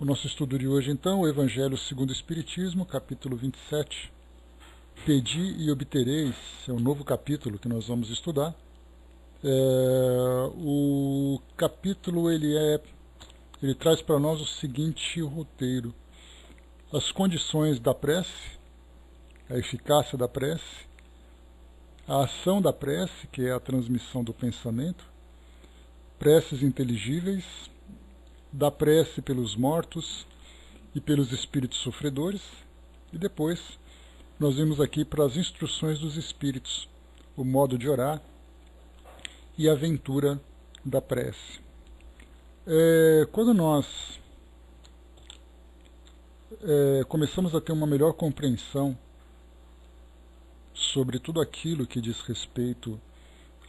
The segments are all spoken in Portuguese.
O nosso estudo de hoje, então, o Evangelho segundo o Espiritismo, capítulo 27. Pedi e obtereis, é um novo capítulo que nós vamos estudar. O capítulo ele traz para nós o seguinte roteiro: as condições da prece, a eficácia da prece, a ação da prece, que é a transmissão do pensamento, preces inteligíveis, da prece pelos mortos e pelos espíritos sofredores, e depois nós vimos aqui para as instruções dos espíritos, o modo de orar e a aventura da prece. Quando nós começamos a ter uma melhor compreensão sobre tudo aquilo que diz respeito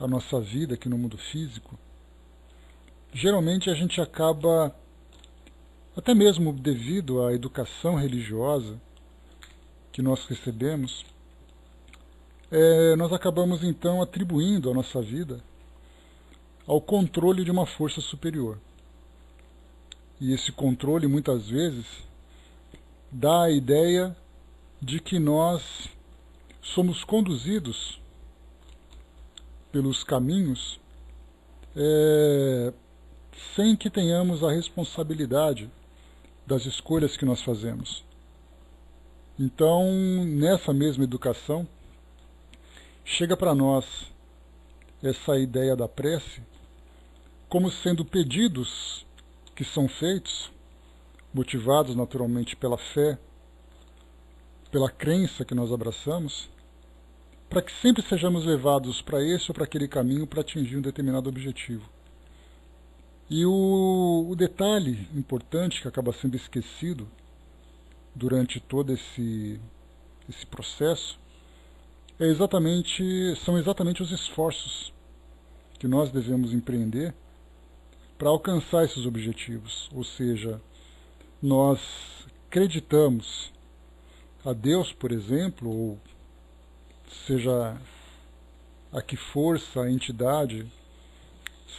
à nossa vida aqui no mundo físico, geralmente a gente acaba, até mesmo devido à educação religiosa que nós recebemos, nós acabamos então atribuindo a nossa vida ao controle de uma força superior. E esse controle muitas vezes dá a ideia de que nós somos conduzidos pelos caminhos sem que tenhamos a responsabilidade das escolhas que nós fazemos. Então, nessa mesma educação, chega para nós essa ideia da prece como sendo pedidos que são feitos, motivados naturalmente pela fé, pela crença que nós abraçamos, para que sempre sejamos levados para esse ou para aquele caminho para atingir um determinado objetivo. E o detalhe importante que acaba sendo esquecido durante todo esse processo são exatamente os esforços que nós devemos empreender para alcançar esses objetivos. Ou seja, nós acreditamos a Deus, por exemplo, ou seja a que força, a entidade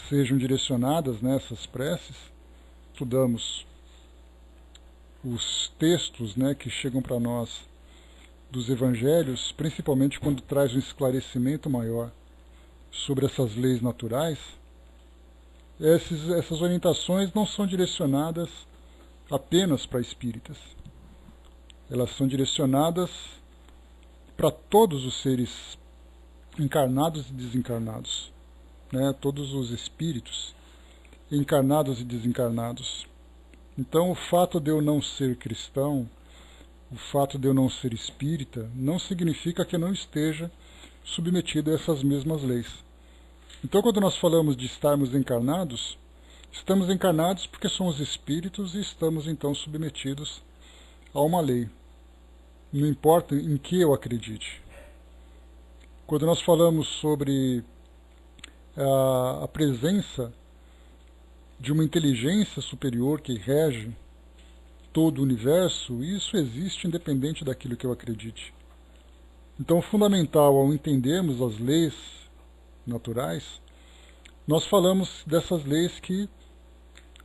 sejam direcionadas nessas preces, estudamos os textos que chegam para nós dos evangelhos, principalmente quando traz um esclarecimento maior sobre essas leis naturais. Essas orientações não são direcionadas apenas para espíritas. Elas são direcionadas para todos os seres encarnados e desencarnados, todos os espíritos encarnados e desencarnados. Então, o fato de eu não ser cristão, o fato de eu não ser espírita, não significa que eu não esteja submetido a essas mesmas leis. Então, quando nós falamos de estarmos encarnados, estamos encarnados porque somos espíritos e estamos então submetidos a uma lei. Não importa em que eu acredite. Quando nós falamos sobre a presença de uma inteligência superior que rege todo o universo, isso existe independente daquilo que eu acredite. Então, o fundamental ao entendermos as leis naturais, nós falamos dessas leis que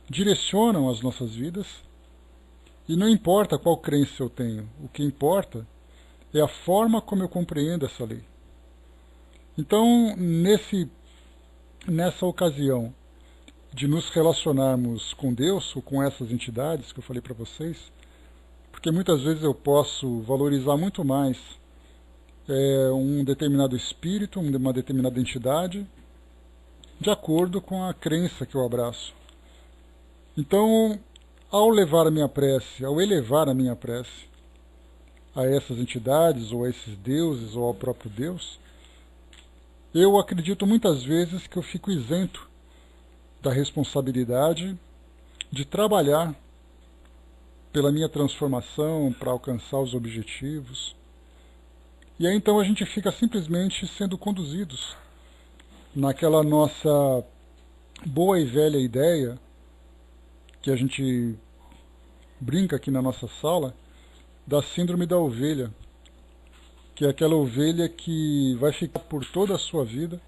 direcionam as nossas vidas, e não importa qual crença eu tenho, o que importa é a forma como eu compreendo essa lei. Então, nessa ocasião de nos relacionarmos com Deus ou com essas entidades que eu falei para vocês, porque muitas vezes eu posso valorizar muito mais um determinado espírito, uma determinada entidade, de acordo com a crença que eu abraço. Então, ao elevar a minha prece a essas entidades, ou a esses deuses, ou ao próprio Deus, eu acredito muitas vezes que eu fico isento da responsabilidade de trabalhar pela minha transformação, para alcançar os objetivos. E aí então a gente fica simplesmente sendo conduzidos naquela nossa boa e velha ideia, que a gente brinca aqui na nossa sala, da síndrome da ovelha, que é aquela ovelha que vai ficar por toda a sua vida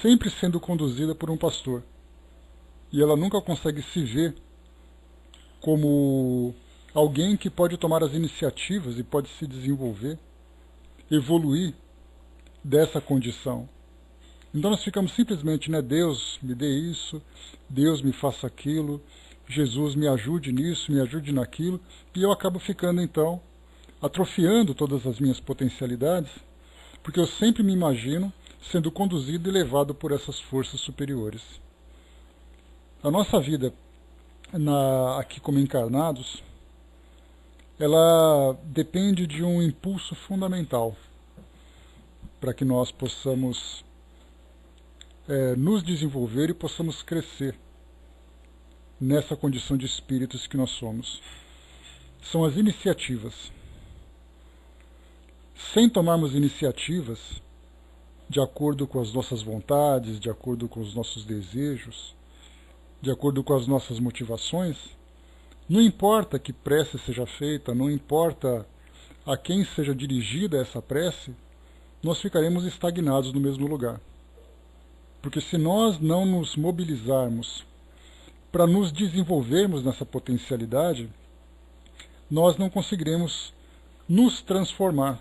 sempre sendo conduzida por um pastor. E ela nunca consegue se ver como alguém que pode tomar as iniciativas e pode se desenvolver, evoluir dessa condição. Então nós ficamos simplesmente, né, Deus me dê isso, Deus me faça aquilo, Jesus me ajude nisso, me ajude naquilo, e eu acabo ficando então atrofiando todas as minhas potencialidades, porque eu sempre me imagino sendo conduzido e levado por essas forças superiores. A nossa vida aqui como encarnados, ela depende de um impulso fundamental para que nós possamos nos desenvolver e possamos crescer nessa condição de espíritos que nós somos. São as iniciativas. Sem tomarmos iniciativas de acordo com as nossas vontades, de acordo com os nossos desejos, de acordo com as nossas motivações, não importa que prece seja feita, não importa a quem seja dirigida essa prece, nós ficaremos estagnados no mesmo lugar. Porque se nós não nos mobilizarmos para nos desenvolvermos nessa potencialidade, nós não conseguiremos nos transformar.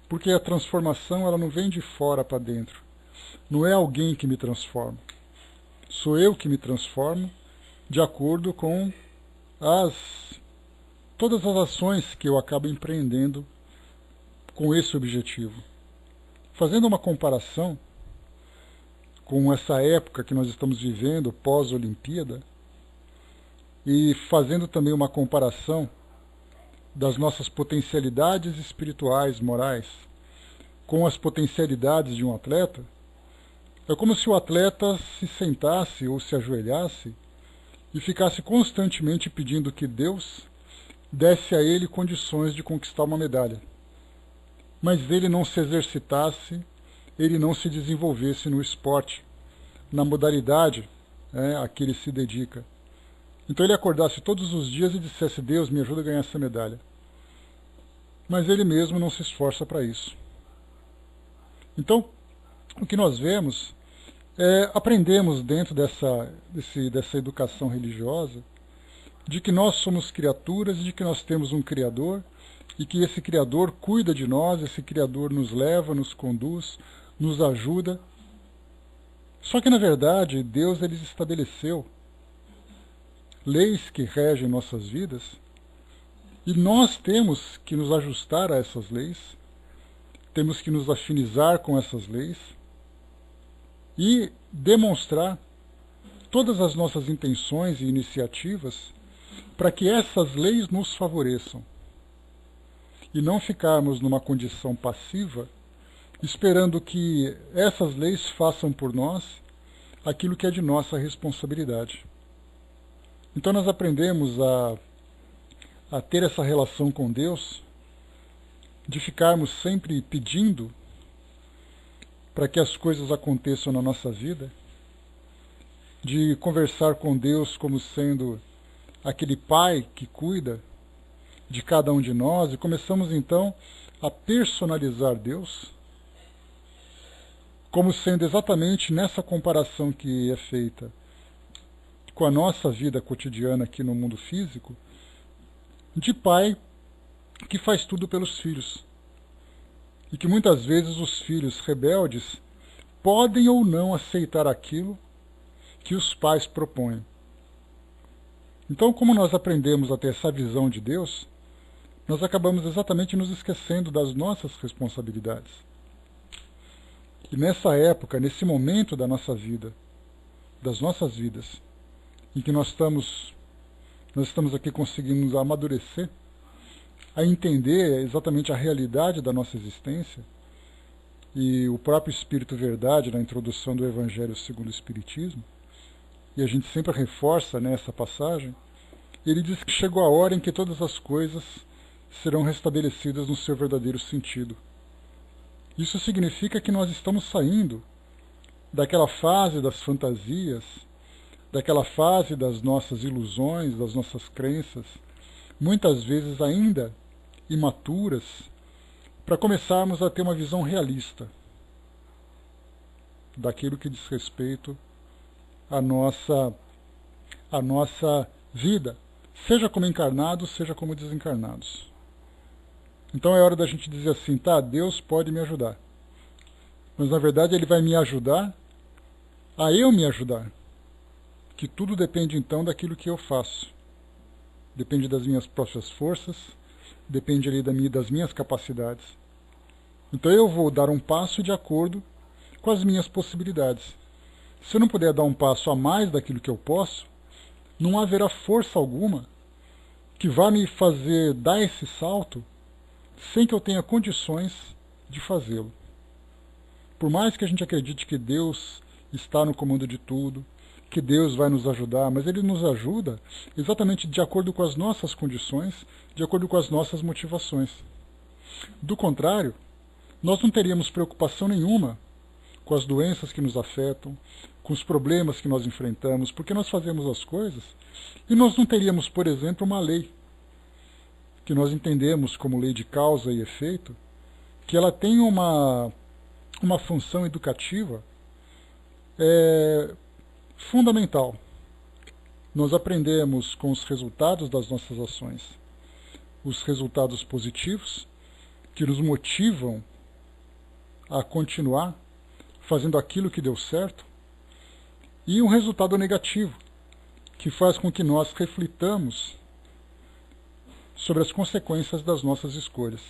Porque a transformação ela não vem de fora para dentro. Não é alguém que me transforma. Sou eu que me transformo de acordo com todas as ações que eu acabo empreendendo com esse objetivo. Fazendo uma comparação com essa época que nós estamos vivendo, pós-Olimpíada, e fazendo também uma comparação das nossas potencialidades espirituais, morais, com as potencialidades de um atleta, é como se o atleta se sentasse ou se ajoelhasse e ficasse constantemente pedindo que Deus desse a ele condições de conquistar uma medalha. Mas ele não se exercitasse, ele não se desenvolvesse no esporte, na modalidade a que ele se dedica. Então ele acordasse todos os dias e dissesse, Deus me ajuda a ganhar essa medalha. Mas ele mesmo não se esforça para isso. Então, o que nós vemos aprendemos dentro dessa educação religiosa, de que nós somos criaturas, de que nós temos um Criador, e que esse Criador cuida de nós, esse Criador nos leva, nos conduz, nos ajuda. Só que, na verdade, Deus ele estabeleceu leis que regem nossas vidas, e nós temos que nos ajustar a essas leis, temos que nos afinizar com essas leis, e demonstrar todas as nossas intenções e iniciativas para que essas leis nos favoreçam. E não ficarmos numa condição passiva, esperando que essas leis façam por nós aquilo que é de nossa responsabilidade. Então nós aprendemos a ter essa relação com Deus, de ficarmos sempre pedindo para que as coisas aconteçam na nossa vida, de conversar com Deus como sendo aquele Pai que cuida de cada um de nós, e começamos então a personalizar Deus, como sendo exatamente nessa comparação que é feita com a nossa vida cotidiana aqui no mundo físico, de pai que faz tudo pelos filhos. E que muitas vezes os filhos rebeldes podem ou não aceitar aquilo que os pais propõem. Então, como nós aprendemos a ter essa visão de Deus, nós acabamos exatamente nos esquecendo das nossas responsabilidades. E nessa época, nesse momento da nossa vida, das nossas vidas, em que nós estamos aqui conseguindo amadurecer, a entender exatamente a realidade da nossa existência, e o próprio Espírito Verdade, na introdução do Evangelho segundo o Espiritismo, e a gente sempre reforça nessa passagem, ele diz que chegou a hora em que todas as coisas serão restabelecidas no seu verdadeiro sentido. Isso significa que nós estamos saindo daquela fase das fantasias, daquela fase das nossas ilusões, das nossas crenças, muitas vezes ainda imaturas, para começarmos a ter uma visão realista daquilo que diz respeito à nossa vida seja como encarnados, seja como desencarnados. Então é hora da gente dizer assim, tá, Deus pode me ajudar. Mas na verdade Ele vai me ajudar a eu me ajudar. Que tudo depende então daquilo que eu faço. Depende das minhas próprias forças, depende ali das minhas capacidades. Então eu vou dar um passo de acordo com as minhas possibilidades. Se eu não puder dar um passo a mais daquilo que eu posso, não haverá força alguma que vá me fazer dar esse salto sem que eu tenha condições de fazê-lo. Por mais que a gente acredite que Deus está no comando de tudo, que Deus vai nos ajudar, mas Ele nos ajuda exatamente de acordo com as nossas condições, de acordo com as nossas motivações. Do contrário, nós não teríamos preocupação nenhuma com as doenças que nos afetam, com os problemas que nós enfrentamos, porque nós fazemos as coisas e nós não teríamos, por exemplo, uma lei que nós entendemos como lei de causa e efeito, que ela tem uma função educativa fundamental. Nós aprendemos com os resultados das nossas ações, os resultados positivos, que nos motivam a continuar fazendo aquilo que deu certo, e um resultado negativo, que faz com que nós reflitamos sobre as consequências das nossas escolhas.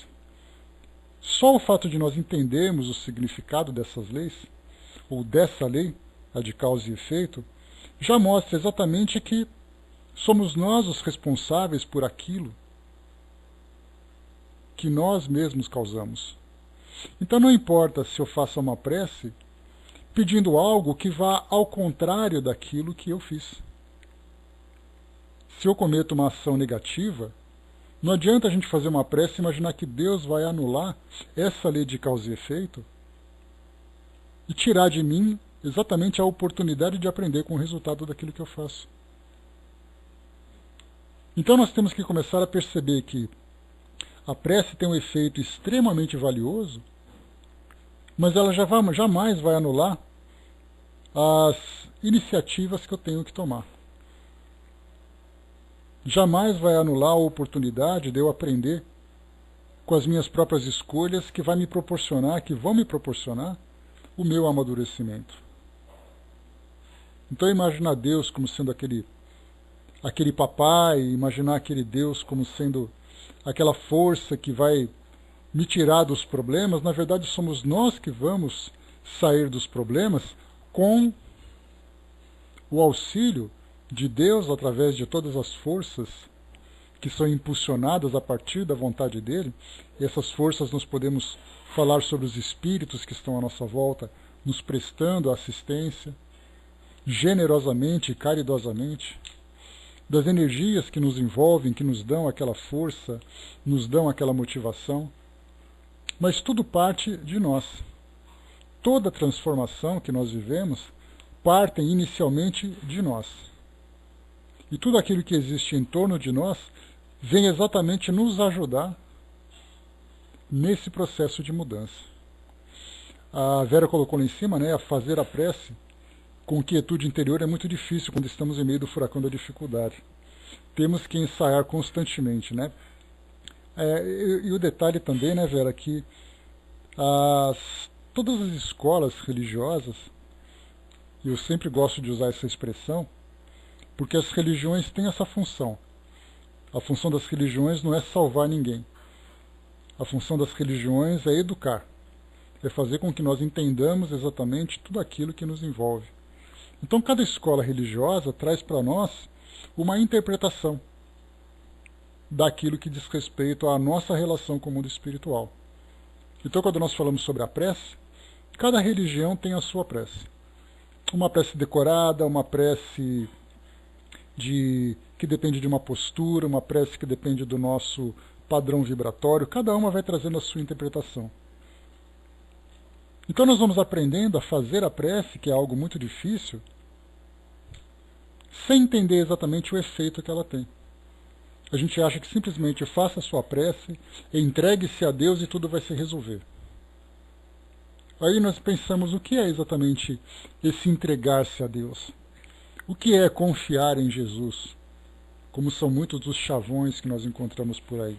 Só o fato de nós entendermos o significado dessas leis, ou dessa lei, a de causa e efeito, já mostra exatamente que somos nós os responsáveis por aquilo que nós mesmos causamos. Então não importa se eu faço uma prece pedindo algo que vá ao contrário daquilo que eu fiz. Se eu cometo uma ação negativa, não adianta a gente fazer uma prece e imaginar que Deus vai anular essa lei de causa e efeito e tirar de mim exatamente a oportunidade de aprender com o resultado daquilo que eu faço. Então nós temos que começar a perceber que a prece tem um efeito extremamente valioso, mas ela jamais vai anular as iniciativas que eu tenho que tomar. Jamais vai anular a oportunidade de eu aprender com as minhas próprias escolhas que vão me proporcionar o meu amadurecimento. Então imaginar Deus como sendo aquele papai, imaginar aquele Deus como sendo aquela força que vai me tirar dos problemas, na verdade somos nós que vamos sair dos problemas com o auxílio de Deus através de todas as forças que são impulsionadas a partir da vontade dele. E essas forças nós podemos falar sobre os espíritos que estão à nossa volta, nos prestando assistência, generosamente e caridosamente, das energias que nos envolvem, que nos dão aquela força, nos dão aquela motivação. Mas tudo parte de nós. Toda transformação que nós vivemos parte inicialmente de nós. E tudo aquilo que existe em torno de nós vem exatamente nos ajudar nesse processo de mudança. A Vera colocou lá em cima, né, a fazer a prece com quietude interior é muito difícil quando estamos em meio do furacão da dificuldade. Temos que ensaiar constantemente, né? E o detalhe também, né, Vera, que todas as escolas religiosas, e eu sempre gosto de usar essa expressão, porque as religiões têm essa função. A função das religiões não é salvar ninguém. A função das religiões é educar, é fazer com que nós entendamos exatamente tudo aquilo que nos envolve. Então cada escola religiosa traz para nós uma interpretação daquilo que diz respeito à nossa relação com o mundo espiritual. Então quando nós falamos sobre a prece, cada religião tem a sua prece. Uma prece decorada, uma prece que depende de uma postura, uma prece que depende do nosso padrão vibratório, cada uma vai trazendo a sua interpretação. Então nós vamos aprendendo a fazer a prece, que é algo muito difícil, sem entender exatamente o efeito que ela tem. A gente acha que simplesmente faça a sua prece, entregue-se a Deus e tudo vai se resolver. Aí nós pensamos o que é exatamente esse entregar-se a Deus. O que é confiar em Jesus? como são muitos dos chavões que nós encontramos por aí.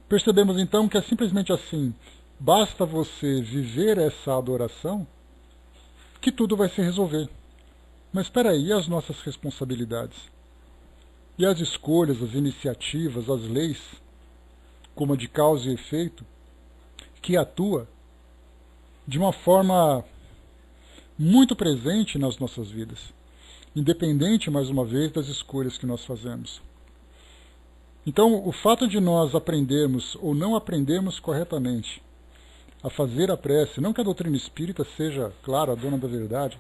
Percebemos então que é simplesmente assim, basta você viver essa adoração, que tudo vai se resolver. Mas espera aí, e as nossas responsabilidades? E as escolhas, as iniciativas, as leis, como a de causa e efeito, que atua de uma forma muito presente nas nossas vidas, independente, mais uma vez, das escolhas que nós fazemos. Então, o fato de nós aprendermos ou não aprendermos corretamente a fazer a prece, não que a doutrina espírita seja, claro, a dona da verdade,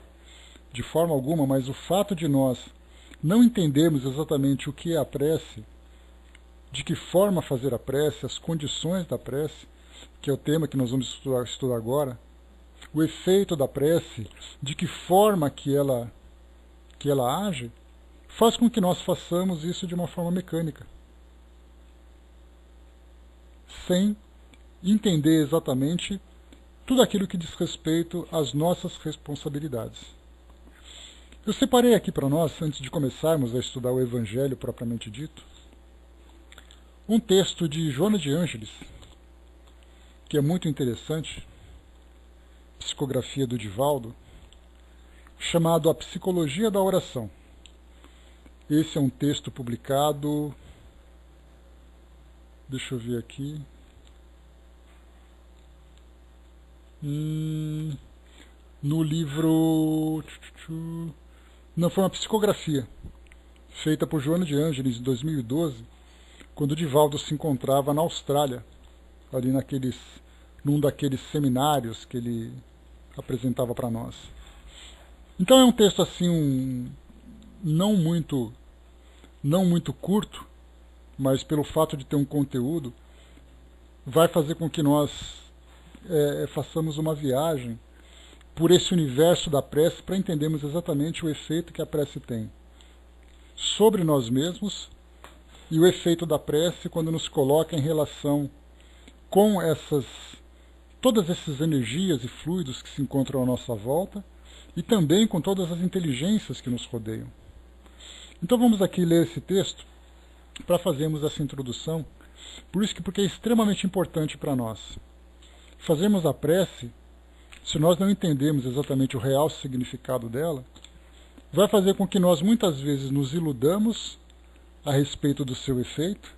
de forma alguma, mas o fato de nós não entendermos exatamente o que é a prece, de que forma fazer a prece, as condições da prece, que é o tema que nós vamos estudar agora, o efeito da prece, de que forma que ela age, faz com que nós façamos isso de uma forma mecânica, sem entender exatamente tudo aquilo que diz respeito às nossas responsabilidades. Eu separei aqui para nós, antes de começarmos a estudar o Evangelho propriamente dito, um texto de Joana de Ângeles, que é muito interessante, psicografia do Divaldo, chamado A Psicologia da Oração. Esse é um texto publicado, deixa eu ver aqui, no livro... Não, foi uma psicografia feita por Joana de Ângeles em 2012, quando o Divaldo se encontrava na Austrália, ali num daqueles seminários que ele apresentava para nós. Então é um texto assim, não muito curto, mas pelo fato de ter um conteúdo, vai fazer com que nós façamos uma viagem por esse universo da prece para entendermos exatamente o efeito que a prece tem sobre nós mesmos e o efeito da prece quando nos coloca em relação com todas essas energias e fluidos que se encontram à nossa volta e também com todas as inteligências que nos rodeiam. Então vamos aqui ler esse texto para fazermos essa introdução, porque é extremamente importante para nós. Fazermos a prece, se nós não entendemos exatamente o real significado dela, vai fazer com que nós muitas vezes nos iludamos a respeito do seu efeito,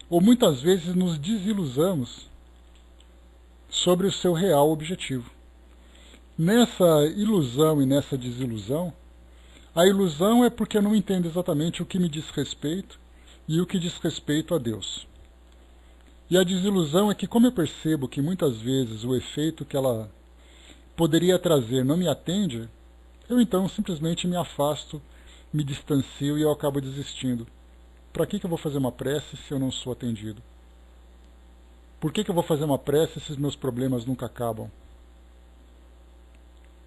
ou muitas vezes nos desiludamos sobre o seu real objetivo. Nessa ilusão e nessa desilusão, a ilusão é porque eu não entendo exatamente o que me diz respeito e o que diz respeito a Deus. E a desilusão é que, como eu percebo que muitas vezes o efeito que ela poderia trazer não me atende, eu então simplesmente me afasto, me distancio e eu acabo desistindo. Para que eu vou fazer uma prece se eu não sou atendido? Por que eu vou fazer uma prece se os meus problemas nunca acabam?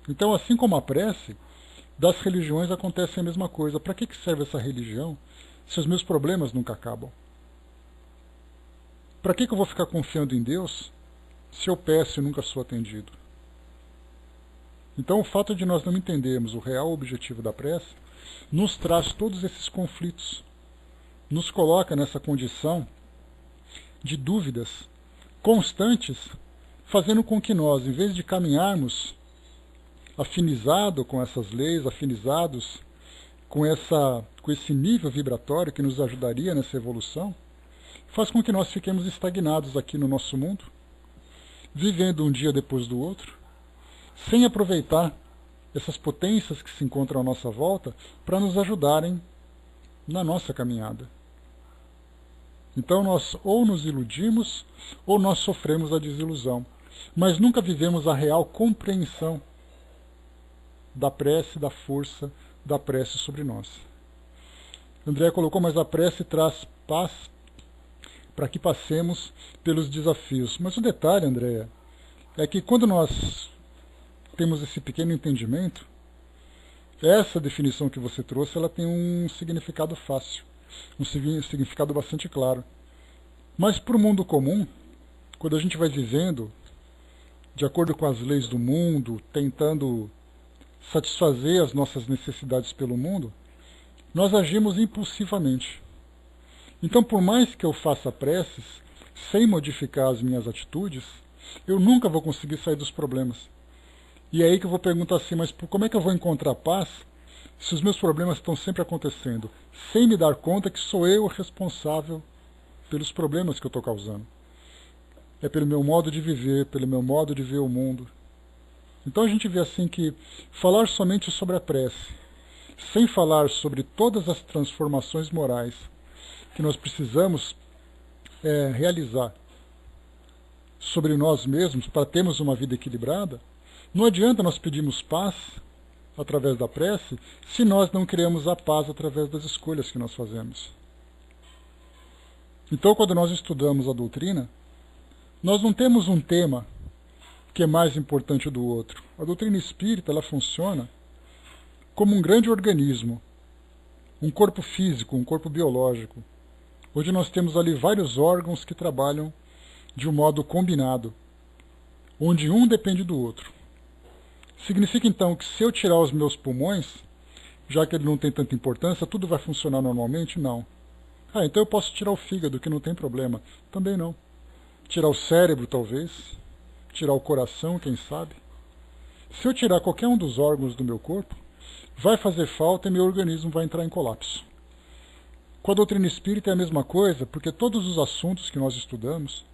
Então, assim como a prece, das religiões acontece a mesma coisa. Para que serve essa religião se os meus problemas nunca acabam? Para que eu vou ficar confiando em Deus se eu peço e nunca sou atendido? Então, o fato de nós não entendermos o real objetivo da prece nos traz todos esses conflitos, nos coloca nessa condição de dúvidas constantes, fazendo com que nós, em vez de caminharmos afinizado com essas leis, afinizados com esse nível vibratório que nos ajudaria nessa evolução, faz com que nós fiquemos estagnados aqui no nosso mundo, vivendo um dia depois do outro, sem aproveitar essas potências que se encontram à nossa volta para nos ajudarem na nossa caminhada. Então nós ou nos iludimos ou nós sofremos a desilusão, mas nunca vivemos a real compreensão da prece, da força da prece sobre nós. André colocou, mas a prece traz paz para que passemos pelos desafios. Mas o detalhe, Andréia, é que quando nós temos esse pequeno entendimento, essa definição que você trouxe, ela tem um significado fácil, um significado bastante claro. Mas para o mundo comum, quando a gente vai vivendo de acordo com as leis do mundo, tentando satisfazer as nossas necessidades pelo mundo, nós agimos impulsivamente. Então, por mais que eu faça preces, sem modificar as minhas atitudes, eu nunca vou conseguir sair dos problemas. E é aí que eu vou perguntar assim, mas como é que eu vou encontrar paz se os meus problemas estão sempre acontecendo, sem me dar conta que sou eu o responsável pelos problemas que eu estou causando? É pelo meu modo de viver, pelo meu modo de ver o mundo. Então a gente vê assim que falar somente sobre a prece, sem falar sobre todas as transformações morais que nós precisamos realizar sobre nós mesmos para termos uma vida equilibrada, não adianta nós pedirmos paz através da prece se nós não criamos a paz através das escolhas que nós fazemos. Então, quando nós estudamos a doutrina, nós não temos um tema que é mais importante do outro. A doutrina espírita, ela funciona como um grande organismo, um corpo físico, um corpo biológico, onde nós temos ali vários órgãos que trabalham de um modo combinado, onde um depende do outro. Significa então que se eu tirar os meus pulmões, já que ele não tem tanta importância, tudo vai funcionar normalmente? Não. Então eu posso tirar o fígado, que não tem problema. Também não. Tirar o cérebro, talvez. Tirar o coração, quem sabe. Se eu tirar qualquer um dos órgãos do meu corpo, vai fazer falta e meu organismo vai entrar em colapso. Com a doutrina espírita é a mesma coisa, porque todos os assuntos que nós estudamos,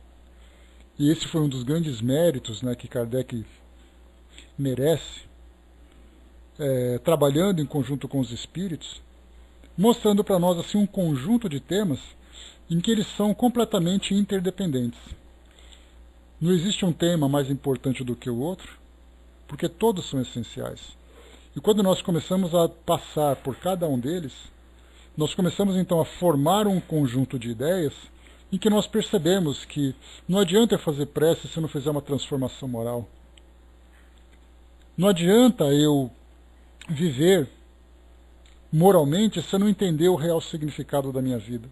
e esse foi um dos grandes méritos, né, que Kardec merece, trabalhando em conjunto com os espíritos, mostrando para nós assim um conjunto de temas em que eles são completamente interdependentes. Não existe um tema mais importante do que o outro, porque todos são essenciais. E quando nós começamos a passar por cada um deles, nós começamos então a formar um conjunto de ideias em que nós percebemos que não adianta eu fazer prece se eu não fizer uma transformação moral. Não adianta eu viver moralmente se eu não entender o real significado da minha vida.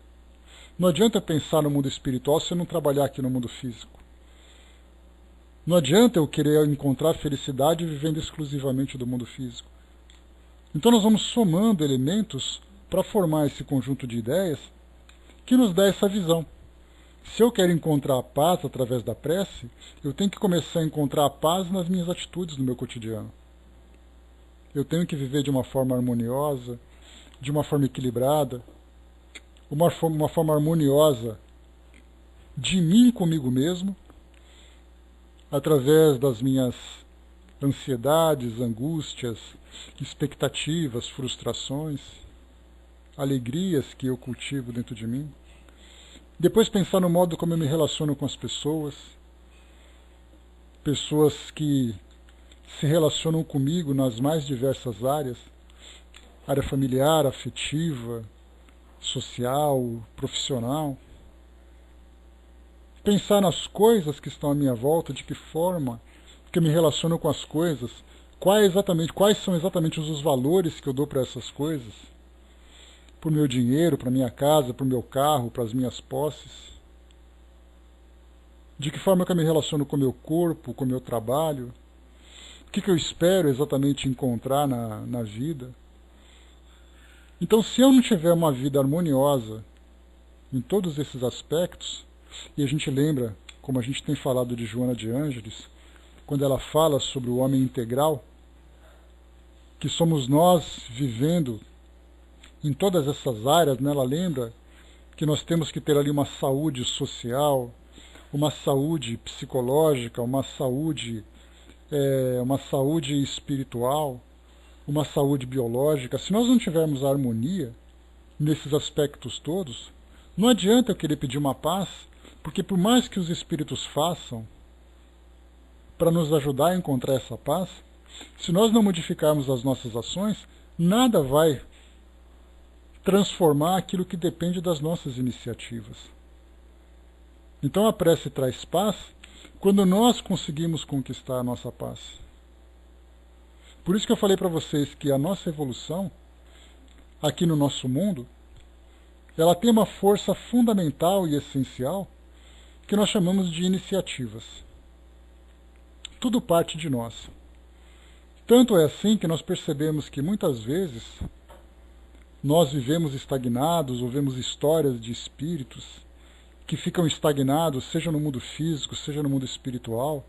Não adianta eu pensar no mundo espiritual se eu não trabalhar aqui no mundo físico. Não adianta eu querer encontrar felicidade vivendo exclusivamente do mundo físico. Então nós vamos somando elementos para formar esse conjunto de ideias que nos dá essa visão. Se eu quero encontrar a paz através da prece, eu tenho que começar a encontrar a paz nas minhas atitudes no meu cotidiano. Eu tenho que viver de uma forma harmoniosa, de uma forma equilibrada, uma forma harmoniosa de mim comigo mesmo, através das minhas ansiedades, angústias, expectativas, frustrações, alegrias que eu cultivo dentro de mim. Depois pensar no modo como eu me relaciono com as pessoas que se relacionam comigo nas mais diversas áreas, área familiar, afetiva, social, profissional. Pensar nas coisas que estão à minha volta, de que forma que eu me relaciono com as coisas, quais são exatamente os valores que eu dou para essas coisas, para o meu dinheiro, para a minha casa, para o meu carro, para as minhas posses. De que forma que eu me relaciono com o meu corpo, com o meu trabalho, o que eu espero exatamente encontrar na vida. Então, se eu não tiver uma vida harmoniosa em todos esses aspectos, e a gente lembra, como a gente tem falado de Joana de Ângeles, quando ela fala sobre o homem integral, que somos nós vivendo em todas essas áreas, né? Ela lembra que nós temos que ter ali uma saúde social, uma saúde psicológica, uma saúde espiritual, uma saúde biológica. Se nós não tivermos harmonia nesses aspectos todos, não adianta eu querer pedir uma paz, porque por mais que os espíritos façam para nos ajudar a encontrar essa paz, se nós não modificarmos as nossas ações, nada vai transformar aquilo que depende das nossas iniciativas. Então a prece traz paz quando nós conseguimos conquistar a nossa paz. Por isso que eu falei para vocês que a nossa evolução aqui no nosso mundo, ela tem uma força fundamental e essencial que nós chamamos de iniciativas. Tudo parte de nós. Tanto é assim que nós percebemos que muitas vezes nós vivemos estagnados, ouvimos histórias de espíritos que ficam estagnados, seja no mundo físico, seja no mundo espiritual.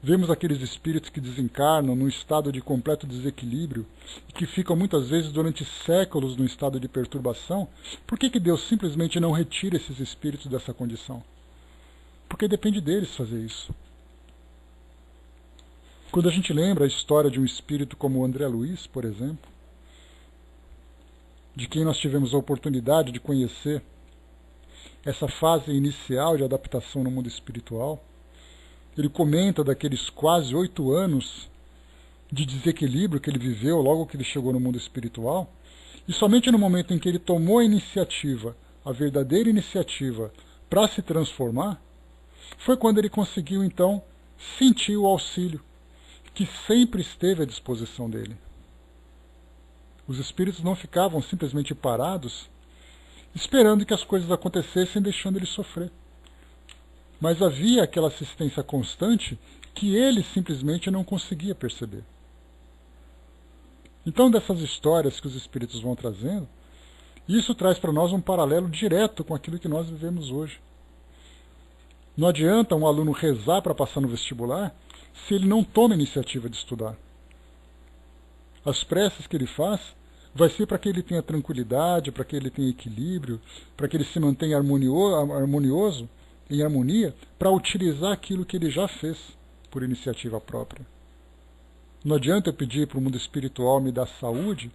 Vemos aqueles espíritos que desencarnam num estado de completo desequilíbrio e que ficam muitas vezes durante séculos num estado de perturbação. Por que Deus simplesmente não retira esses espíritos dessa condição? Porque depende deles fazer isso. Quando a gente lembra a história de um espírito como o André Luiz, por exemplo, de quem nós tivemos a oportunidade de conhecer essa fase inicial de adaptação no mundo espiritual, ele comenta daqueles quase 8 anos de desequilíbrio que ele viveu logo que ele chegou no mundo espiritual, e somente no momento em que ele tomou a iniciativa, a verdadeira iniciativa, para se transformar, foi quando ele conseguiu então sentir o auxílio que sempre esteve à disposição dele. Os espíritos não ficavam simplesmente parados, esperando que as coisas acontecessem, deixando ele sofrer. Mas havia aquela assistência constante que ele simplesmente não conseguia perceber. Então, dessas histórias que os espíritos vão trazendo, isso traz para nós um paralelo direto com aquilo que nós vivemos hoje. Não adianta um aluno rezar para passar no vestibular se ele não toma a iniciativa de estudar. As preces que ele faz vai ser para que ele tenha tranquilidade, para que ele tenha equilíbrio, para que ele se mantenha harmonioso, em harmonia, para utilizar aquilo que ele já fez por iniciativa própria. Não adianta eu pedir para o mundo espiritual me dar saúde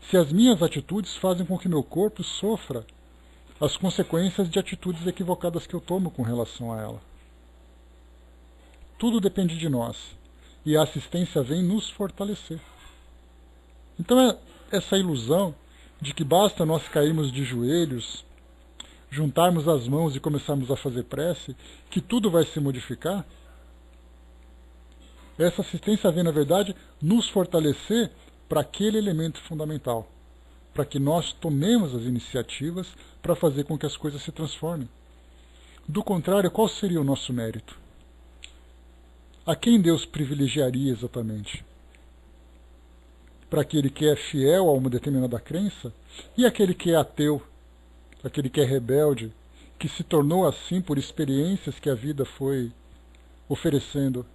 se as minhas atitudes fazem com que meu corpo sofra as consequências de atitudes equivocadas que eu tomo com relação a ela. Tudo depende de nós, e a assistência vem nos fortalecer. Então essa ilusão de que basta nós cairmos de joelhos, juntarmos as mãos e começarmos a fazer prece, que tudo vai se modificar, essa assistência vem, na verdade, nos fortalecer para aquele elemento fundamental, para que nós tomemos as iniciativas para fazer com que as coisas se transformem. Do contrário, qual seria o nosso mérito? A quem Deus privilegiaria exatamente? Para aquele que é fiel a uma determinada crença e aquele que é ateu, aquele que é rebelde, que se tornou assim por experiências que a vida foi oferecendo.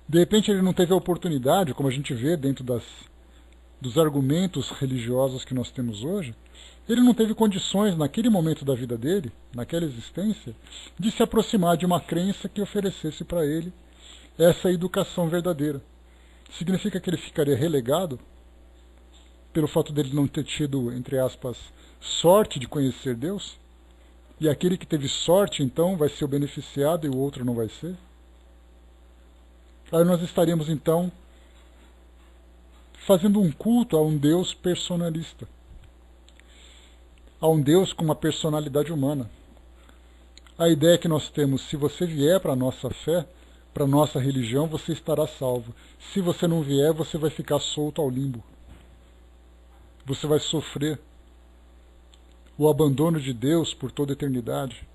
De repente ele não teve a oportunidade, como a gente vê dentro dos argumentos religiosos que nós temos hoje, ele não teve condições naquele momento da vida dele, naquela existência, de se aproximar de uma crença que oferecesse para ele essa educação verdadeira. Significa que ele ficaria relegado pelo fato dele não ter tido, entre aspas, sorte de conhecer Deus? E aquele que teve sorte, então, vai ser o beneficiado e o outro não vai ser? Aí nós estaríamos, então, fazendo um culto a um Deus personalista, a um Deus com uma personalidade humana. A ideia que nós temos, se você vier para a nossa fé, para a nossa religião, você estará salvo. Se você não vier, você vai ficar solto ao limbo. Você vai sofrer o abandono de Deus por toda a eternidade.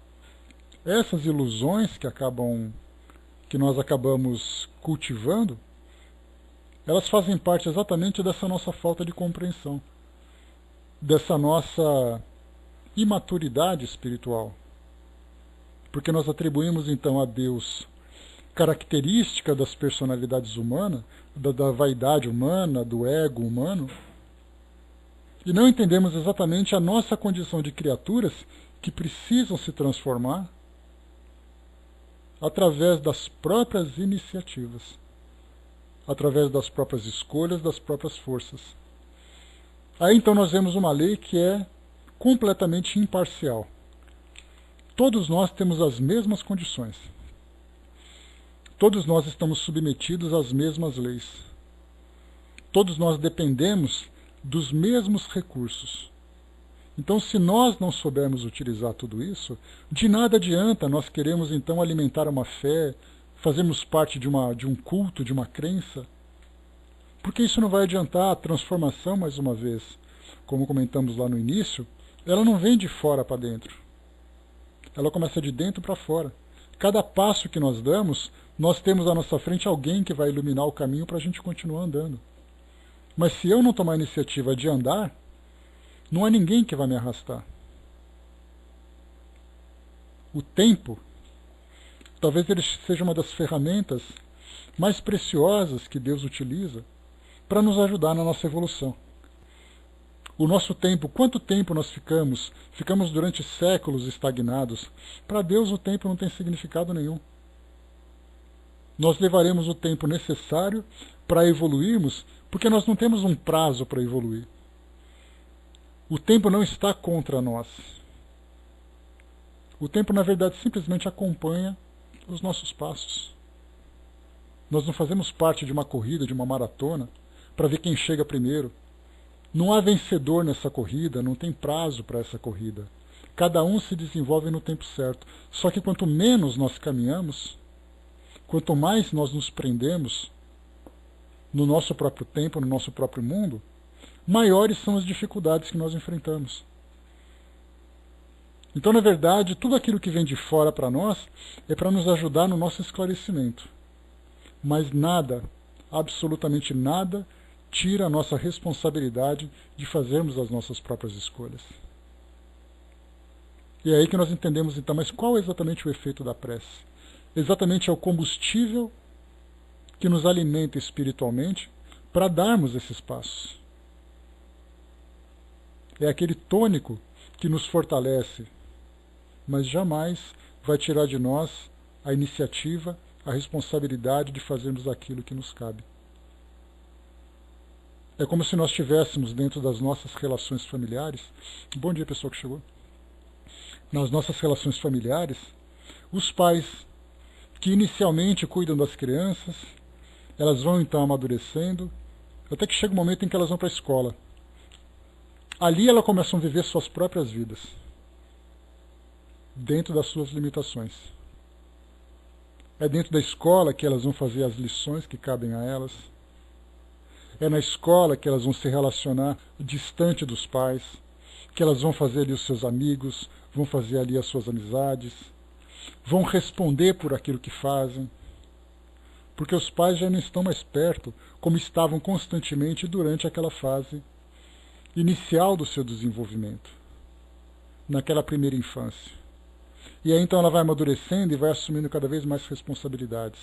Essas ilusões que nós acabamos cultivando, elas fazem parte exatamente dessa nossa falta de compreensão, dessa nossa imaturidade espiritual. Porque nós atribuímos então a Deus característica das personalidades humanas, da vaidade humana, do ego humano, e não entendemos exatamente a nossa condição de criaturas que precisam se transformar através das próprias iniciativas, através das próprias escolhas, das próprias forças. Aí então nós vemos uma lei que é completamente imparcial. Todos nós temos as mesmas condições. Todos nós estamos submetidos às mesmas leis. Todos nós dependemos dos mesmos recursos. Então, se nós não soubermos utilizar tudo isso, de nada adianta nós queremos então alimentar uma fé, fazermos parte de um culto, de uma crença, porque isso não vai adiantar. A transformação, mais uma vez, como comentamos lá no início, ela não vem de fora para dentro. Ela começa de dentro para fora. Cada passo que nós damos, nós temos à nossa frente alguém que vai iluminar o caminho para a gente continuar andando. Mas se eu não tomar a iniciativa de andar, Não há ninguém que vai me arrastar. O tempo, talvez ele seja uma das ferramentas mais preciosas que Deus utiliza para nos ajudar na nossa evolução. O nosso tempo, quanto tempo nós ficamos? Ficamos durante séculos estagnados. Para Deus o tempo não tem significado nenhum. Nós levaremos o tempo necessário para evoluirmos, porque nós não temos um prazo para evoluir. O tempo não está contra nós. O tempo, na verdade, simplesmente acompanha os nossos passos. Nós não fazemos parte de uma corrida, de uma maratona, para ver quem chega primeiro. Não há vencedor nessa corrida, não tem prazo para essa corrida. Cada um se desenvolve no tempo certo. Só que quanto menos nós caminhamos, quanto mais nós nos prendemos no nosso próprio tempo, no nosso próprio mundo, maiores são as dificuldades que nós enfrentamos. Então, na verdade, tudo aquilo que vem de fora para nós é para nos ajudar no nosso esclarecimento. Mas nada, absolutamente nada, tira a nossa responsabilidade de fazermos as nossas próprias escolhas. E é aí que nós entendemos, então, mas qual é exatamente o efeito da prece? Exatamente é o combustível que nos alimenta espiritualmente para darmos esses passos. É aquele tônico que nos fortalece, mas jamais vai tirar de nós a iniciativa, a responsabilidade de fazermos aquilo que nos cabe. É como se nós tivéssemos dentro das nossas relações familiares, bom dia pessoal que chegou, nas nossas relações familiares, os pais que inicialmente cuidam das crianças, elas vão então amadurecendo, até que chega um momento em que elas vão para a escola. Ali elas começam a viver suas próprias vidas, dentro das suas limitações. É dentro da escola que elas vão fazer as lições que cabem a elas. É na escola que elas vão se relacionar distante dos pais, que elas vão fazer ali os seus amigos, vão fazer ali as suas amizades, vão responder por aquilo que fazem, porque os pais já não estão mais perto, como estavam constantemente durante aquela fase inicial do seu desenvolvimento, naquela primeira infância. E aí então ela vai amadurecendo e vai assumindo cada vez mais responsabilidades.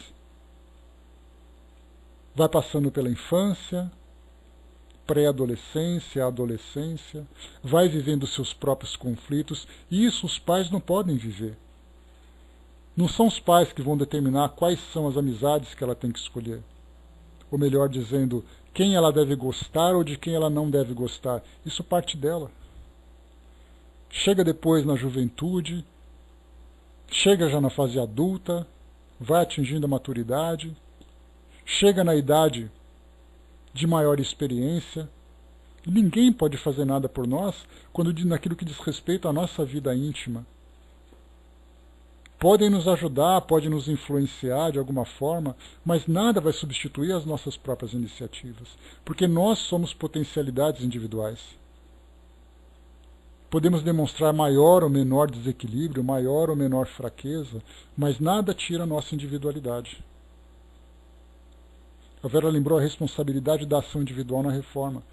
Vai passando pela infância, pré-adolescência, adolescência, vai vivendo seus próprios conflitos, e isso os pais não podem viver. Não são os pais que vão determinar quais são as amizades que ela tem que escolher. Ou melhor dizendo, quem ela deve gostar ou de quem ela não deve gostar. Isso parte dela. Chega depois na juventude, chega já na fase adulta, vai atingindo a maturidade, chega na idade de maior experiência. Ninguém pode fazer nada por nós naquilo que diz respeito à nossa vida íntima. Podem nos ajudar, podem nos influenciar de alguma forma, mas nada vai substituir as nossas próprias iniciativas, porque nós somos potencialidades individuais. Podemos demonstrar maior ou menor desequilíbrio, maior ou menor fraqueza, mas nada tira a nossa individualidade. A Vera lembrou a responsabilidade da ação individual na reforma.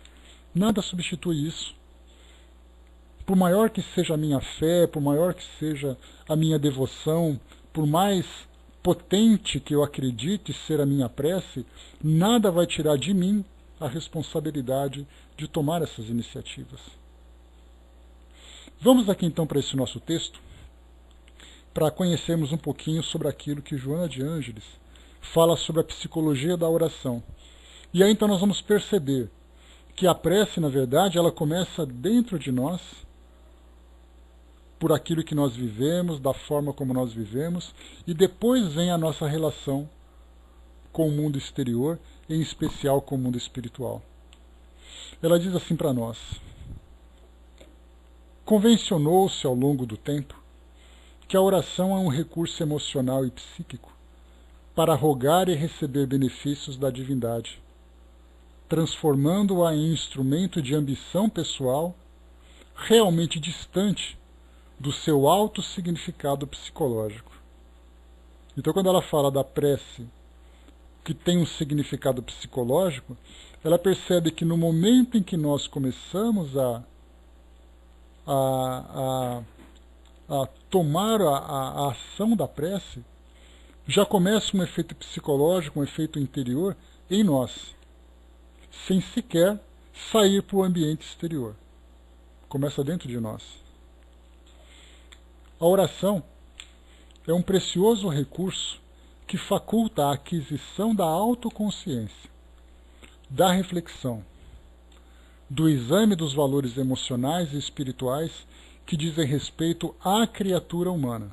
Nada substitui isso. Por maior que seja a minha fé, por maior que seja a minha devoção, por mais potente que eu acredite ser a minha prece, nada vai tirar de mim a responsabilidade de tomar essas iniciativas. Vamos aqui então para esse nosso texto, para conhecermos um pouquinho sobre aquilo que Joana de Ângeles fala sobre a psicologia da oração. E aí então nós vamos perceber que a prece, na verdade, ela começa dentro de nós, por aquilo que nós vivemos, da forma como nós vivemos, e depois vem a nossa relação com o mundo exterior, em especial com o mundo espiritual. Ela diz assim para nós: convencionou-se ao longo do tempo que a oração é um recurso emocional e psíquico para rogar e receber benefícios da divindade, transformando-a em instrumento de ambição pessoal realmente distante do seu alto significado psicológico. Então, quando ela fala da prece que tem um significado psicológico, ela percebe que no momento em que nós começamos a a tomar a ação da prece, já começa um efeito psicológico, um efeito interior em nós, sem sequer sair para o ambiente exterior. Começa dentro de nós. A oração é um precioso recurso que faculta a aquisição da autoconsciência, da reflexão, do exame dos valores emocionais e espirituais que dizem respeito à criatura humana.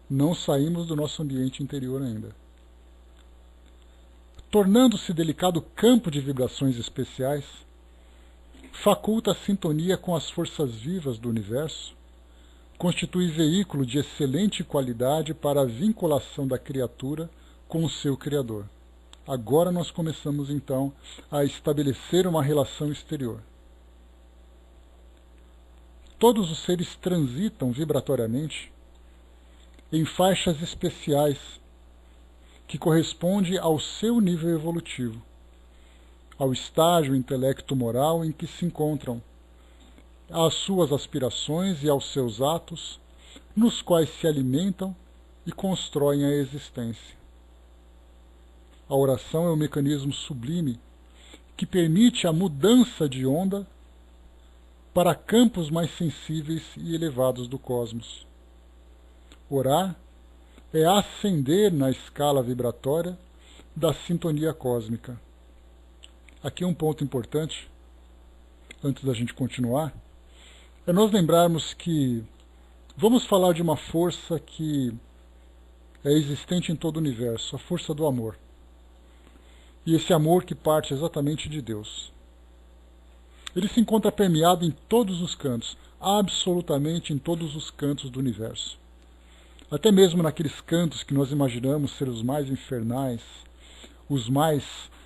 Não saímos do nosso ambiente interior ainda. Tornando-se delicado campo de vibrações especiais, faculta a sintonia com as forças vivas do universo, constitui veículo de excelente qualidade para a vinculação da criatura com o seu Criador. Agora nós começamos, então, a estabelecer uma relação exterior. Todos os seres transitam vibratoriamente em faixas especiais que correspondem ao seu nível evolutivo, ao estágio intelecto-moral em que se encontram, às suas aspirações e aos seus atos, nos quais se alimentam e constroem a existência. A oração é um mecanismo sublime que permite a mudança de onda para campos mais sensíveis e elevados do cosmos. Orar é ascender na escala vibratória da sintonia cósmica. Aqui um ponto importante, antes da gente continuar, é nós lembrarmos que vamos falar de uma força que é existente em todo o universo, a força do amor. E esse amor que parte exatamente de Deus. Ele se encontra permeado em todos os cantos, absolutamente em todos os cantos do universo. Até mesmo naqueles cantos que nós imaginamos ser os mais infernais, os mais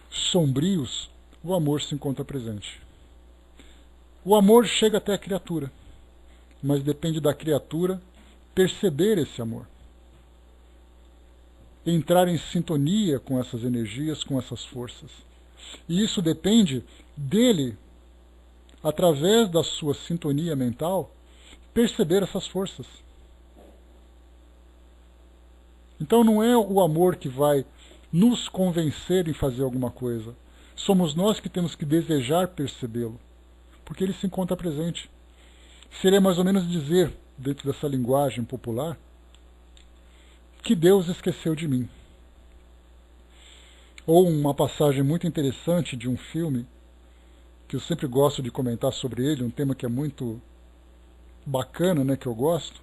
sombrios, o amor se encontra presente. O amor chega até a criatura, mas depende da criatura perceber esse amor. Entrar em sintonia com essas energias, com essas forças. E isso depende dele, através da sua sintonia mental, perceber essas forças. Então não é o amor que vai nos convencer em fazer alguma coisa. Somos nós que temos que desejar percebê-lo, porque ele se encontra presente. Seria mais ou menos dizer, dentro dessa linguagem popular, que Deus esqueceu de mim. Ou uma passagem muito interessante de um filme, que eu sempre gosto de comentar sobre ele, um tema que é muito bacana, né, que eu gosto,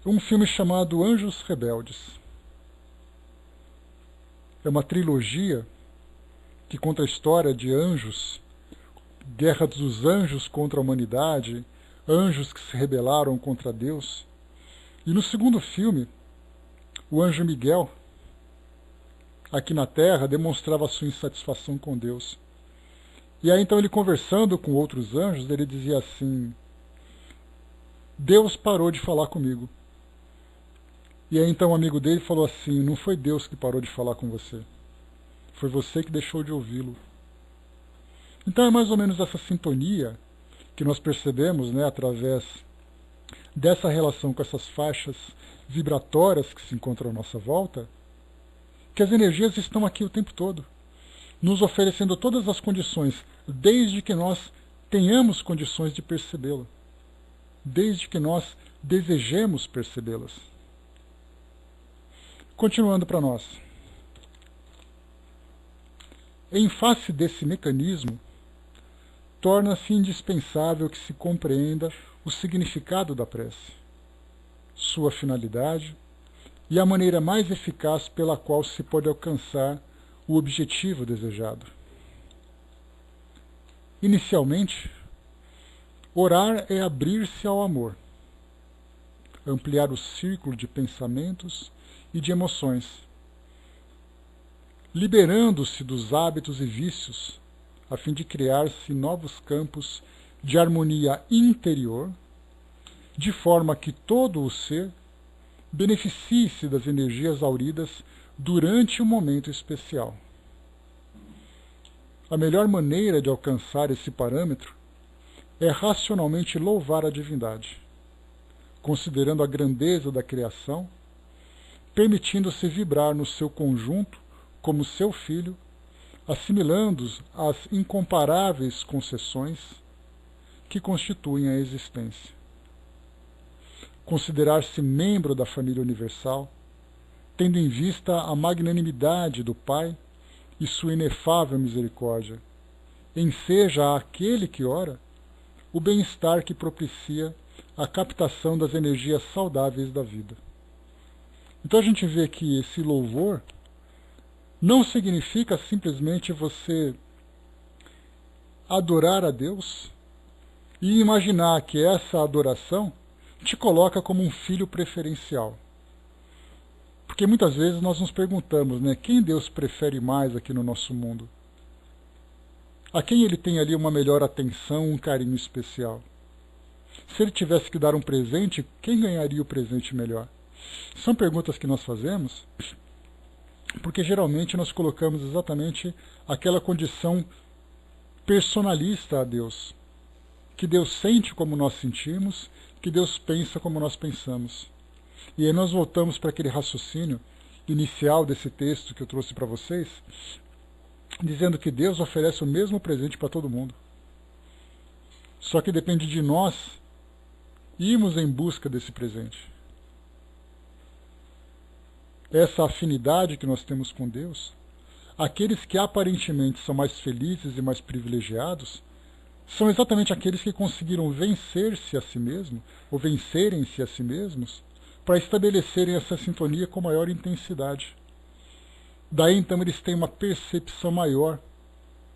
um filme chamado Anjos Rebeldes. É uma trilogia que conta a história de anjos, guerra dos anjos contra a humanidade, anjos que se rebelaram contra Deus. E no segundo filme, o anjo Miguel, aqui na Terra, demonstrava sua insatisfação com Deus. E aí então ele, conversando com outros anjos, ele dizia assim: Deus parou de falar comigo. E aí então um amigo dele falou assim: não foi Deus que parou de falar com você, foi você que deixou de ouvi-lo. Então é mais ou menos essa sintonia que nós percebemos, né, através dessa relação com essas faixas vibratórias que se encontram à nossa volta, que as energias estão aqui o tempo todo, nos oferecendo todas as condições, desde que nós tenhamos condições de percebê-la, desde que nós desejemos percebê-las. Continuando para nós. Em face desse mecanismo, torna-se indispensável que se compreenda o significado da prece, sua finalidade e a maneira mais eficaz pela qual se pode alcançar o objetivo desejado. Inicialmente, orar é abrir-se ao amor, ampliar o círculo de pensamentos e de emoções, liberando-se dos hábitos e vícios, a fim de criar-se novos campos de harmonia interior, de forma que todo o ser beneficie-se das energias auridas durante um momento especial. A melhor maneira de alcançar esse parâmetro é racionalmente louvar a divindade, considerando a grandeza da criação, permitindo-se vibrar no seu conjunto como seu filho, assimilando as incomparáveis concessões que constituem a existência. Considerar-se membro da família universal, tendo em vista a magnanimidade do Pai e sua inefável misericórdia, enseja àquele que ora o bem-estar que propicia a captação das energias saudáveis da vida. Então a gente vê que esse louvor não significa simplesmente você adorar a Deus e imaginar que essa adoração te coloca como um filho preferencial. Porque muitas vezes nós nos perguntamos, né, quem Deus prefere mais aqui no nosso mundo? A quem ele tem ali uma melhor atenção, um carinho especial? Se ele tivesse que dar um presente, quem ganharia o presente melhor? São perguntas que nós fazemos porque geralmente nós colocamos exatamente aquela condição personalista a Deus. Que Deus sente como nós sentimos, que Deus pensa como nós pensamos. E aí nós voltamos para aquele raciocínio inicial desse texto que eu trouxe para vocês, dizendo que Deus oferece o mesmo presente para todo mundo. Só que depende de nós irmos em busca desse presente. Essa afinidade que nós temos com Deus, aqueles que aparentemente são mais felizes e mais privilegiados, são exatamente aqueles que conseguiram vencer-se a si mesmos, ou vencerem-se a si mesmos, para estabelecerem essa sintonia com maior intensidade. Daí então eles têm uma percepção maior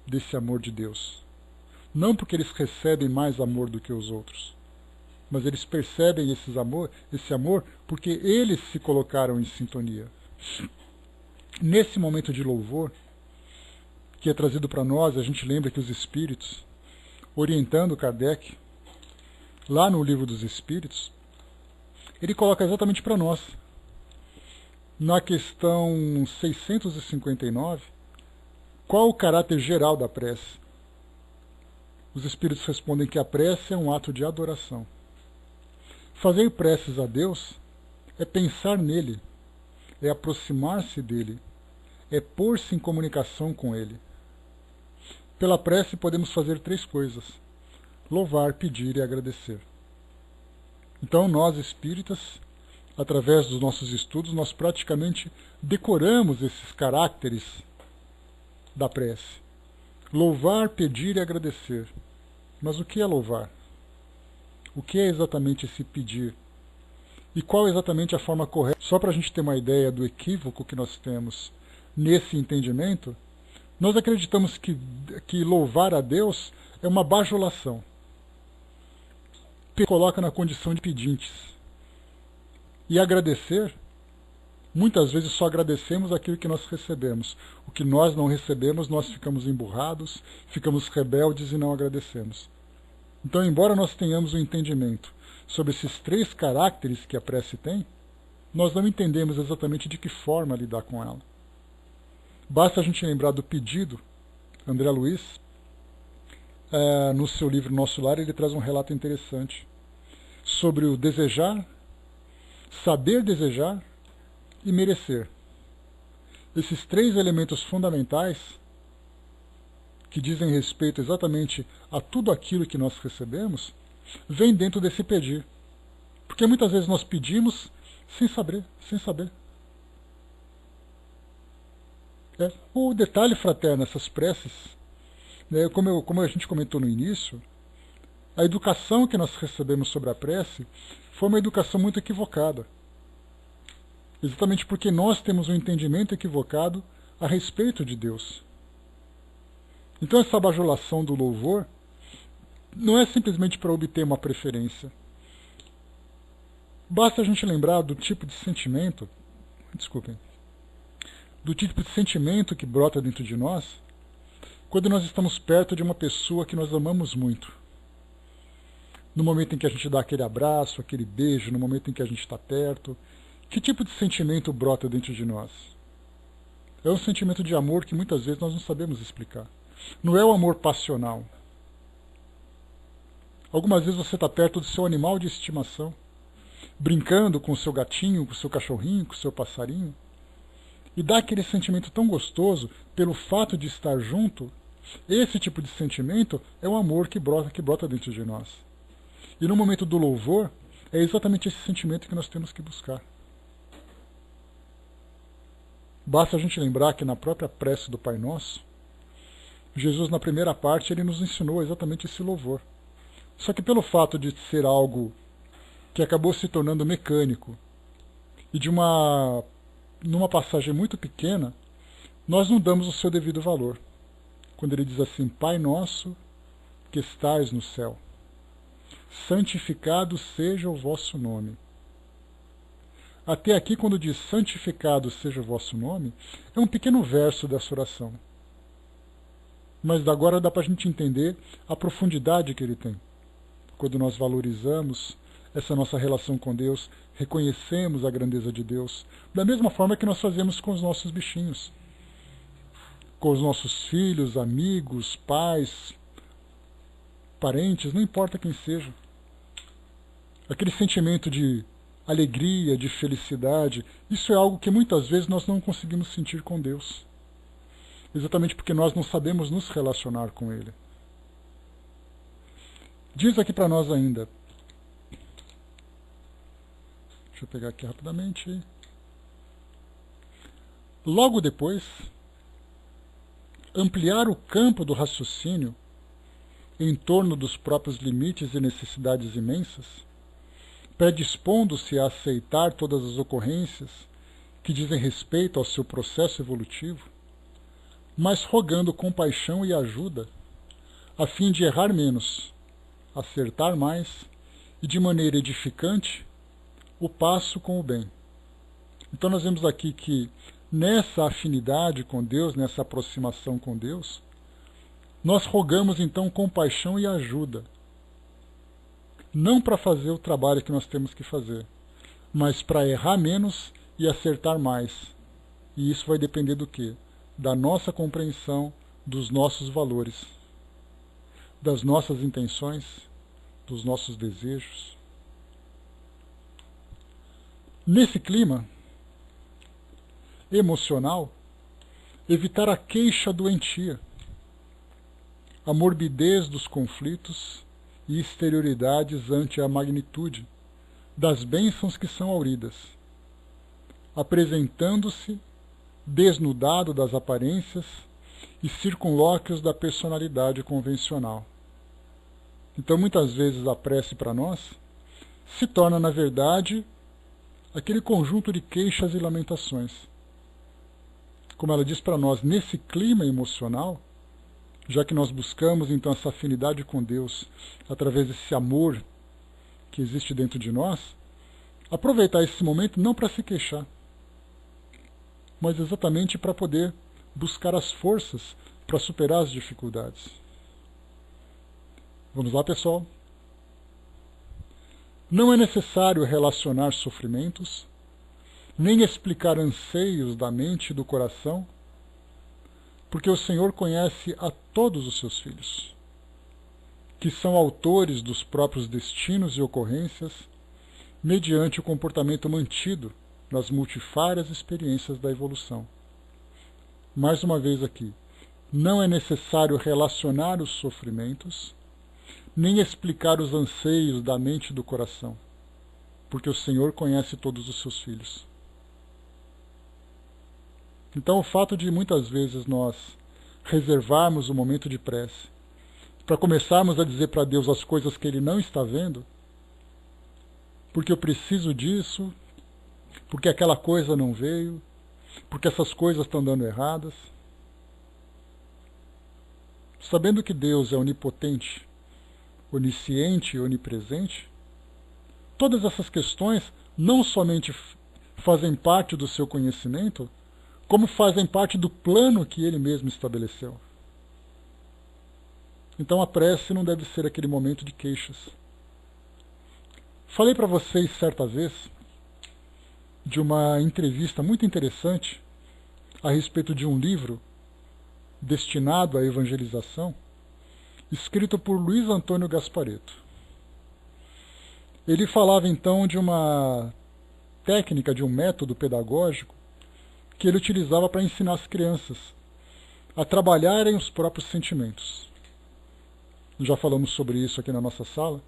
desse amor de Deus. Não porque eles recebem mais amor do que os outros, mas eles percebem esse amor porque eles se colocaram em sintonia. Nesse momento de louvor, que é trazido para nós, a gente lembra que os Espíritos, orientando Kardec, lá no Livro dos Espíritos, ele coloca exatamente para nós, na questão 659, qual o caráter geral da prece. Os Espíritos respondem que a prece é um ato de adoração. Fazer preces a Deus é pensar nele, é aproximar-se dele, é pôr-se em comunicação com ele. Pela prece podemos fazer 3 coisas: louvar, pedir e agradecer. Então nós, espíritas, através dos nossos estudos, nós praticamente decoramos esses caracteres da prece. Louvar, pedir e agradecer. Mas o que é louvar? O que é exatamente esse pedir? E qual é exatamente a forma correta? Só para a gente ter uma ideia do equívoco que nós temos nesse entendimento, nós acreditamos que louvar a Deus é uma bajulação. Coloca na condição de pedintes. E agradecer, muitas vezes só agradecemos aquilo que nós recebemos. O que nós não recebemos, nós ficamos emburrados, ficamos rebeldes e não agradecemos. Então, embora nós tenhamos um entendimento sobre esses 3 caracteres que a prece tem, nós não entendemos exatamente de que forma lidar com ela. Basta a gente lembrar do pedido. André Luiz, no seu livro Nosso Lar, ele traz um relato interessante sobre o desejar, saber desejar e merecer. Esses 3 elementos fundamentais que dizem respeito exatamente a tudo aquilo que nós recebemos, vem dentro desse pedir. Porque muitas vezes nós pedimos sem saber. O detalhe fraterno nessas preces, né, como a gente comentou no início, a educação que nós recebemos sobre a prece foi uma educação muito equivocada. Exatamente porque nós temos um entendimento equivocado a respeito de Deus. Então essa bajulação do louvor não é simplesmente para obter uma preferência. Basta a gente lembrar do tipo de sentimento, do tipo de sentimento que brota dentro de nós quando nós estamos perto de uma pessoa que nós amamos muito. No momento em que a gente dá aquele abraço, aquele beijo, no momento em que a gente está perto, que tipo de sentimento brota dentro de nós? É um sentimento de amor que muitas vezes nós não sabemos explicar. Não é o amor passional. Algumas vezes você está perto do seu animal de estimação, brincando com o seu gatinho, com o seu cachorrinho, com o seu passarinho, e dá aquele sentimento tão gostoso pelo fato de estar junto. Esse tipo de sentimento é o amor que brota dentro de nós. E no momento do louvor, é exatamente esse sentimento que nós temos que buscar. Basta a gente lembrar que na própria prece do Pai Nosso, Jesus, na primeira parte, ele nos ensinou exatamente esse louvor. Só que pelo fato de ser algo que acabou se tornando mecânico e numa passagem muito pequena, nós não damos o seu devido valor. Quando ele diz assim: Pai nosso que estais no céu, santificado seja o vosso nome. Até aqui, quando diz santificado seja o vosso nome, é um pequeno verso dessa oração. Mas agora dá para a gente entender a profundidade que ele tem. Quando nós valorizamos essa nossa relação com Deus, reconhecemos a grandeza de Deus, da mesma forma que nós fazemos com os nossos bichinhos, com os nossos filhos, amigos, pais, parentes, não importa quem seja. Aquele sentimento de alegria, de felicidade, isso é algo que muitas vezes nós não conseguimos sentir com Deus. Exatamente porque nós não sabemos nos relacionar com Ele. Diz aqui para nós ainda, deixa eu pegar aqui rapidamente. Logo depois, ampliar o campo do raciocínio em torno dos próprios limites e necessidades imensas, predispondo-se a aceitar todas as ocorrências que dizem respeito ao seu processo evolutivo, mas rogando compaixão e ajuda, a fim de errar menos, acertar mais e, de maneira edificante, o passo com o bem. Então nós vemos aqui que nessa afinidade com Deus, nessa aproximação com Deus, nós rogamos então compaixão e ajuda, não para fazer o trabalho que nós temos que fazer, mas para errar menos e acertar mais. E isso vai depender do quê? Da nossa compreensão dos nossos valores, das nossas intenções, dos nossos desejos. Nesse clima emocional, evitar a queixa doentia, a morbidez dos conflitos e exterioridades ante a magnitude das bênçãos que são auridas, apresentando-se desnudado das aparências e circunlóquios da personalidade convencional. Então, muitas vezes, a prece para nós se torna, na verdade, aquele conjunto de queixas e lamentações. Como ela diz para nós, nesse clima emocional, já que nós buscamos então essa afinidade com Deus através desse amor que existe dentro de nós, aproveitar esse momento não para se queixar, mas exatamente para poder buscar as forças para superar as dificuldades. Vamos lá, pessoal? Não é necessário relacionar sofrimentos, nem explicar anseios da mente e do coração, porque o Senhor conhece a todos os seus filhos, que são autores dos próprios destinos e ocorrências, mediante o comportamento mantido nas multifárias experiências da evolução. Mais uma vez aqui, não é necessário relacionar os sofrimentos, nem explicar os anseios da mente e do coração, porque o Senhor conhece todos os seus filhos. Então, o fato de muitas vezes nós reservarmos o momento de prece para começarmos a dizer para Deus as coisas que Ele não está vendo, porque eu preciso disso, porque aquela coisa não veio, porque essas coisas estão dando erradas. Sabendo que Deus é onipotente, onisciente e onipresente, todas essas questões não somente fazem parte do seu conhecimento, como fazem parte do plano que Ele mesmo estabeleceu. Então a prece não deve ser aquele momento de queixas. Falei para vocês certa vez de uma entrevista muito interessante a respeito de um livro destinado à evangelização, escrito por Luiz Antônio Gasparetto. Ele falava então de uma técnica, de um método pedagógico que ele utilizava para ensinar as crianças a trabalharem os próprios sentimentos. Já falamos sobre isso aqui na nossa sala.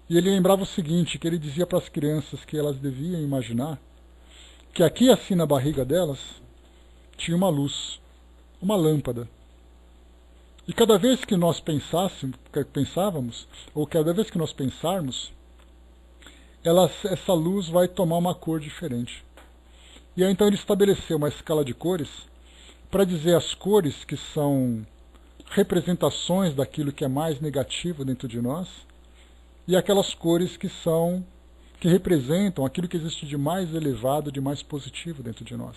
E ele lembrava o seguinte, que ele dizia para as crianças que elas deviam imaginar que aqui assim na barriga delas tinha uma luz, uma lâmpada. E cada vez que nós pensávamos, ou cada vez que nós pensarmos, essa luz vai tomar uma cor diferente. E aí então ele estabeleceu uma escala de cores para dizer as cores que são representações daquilo que é mais negativo dentro de nós, e aquelas cores que representam aquilo que existe de mais elevado, de mais positivo dentro de nós.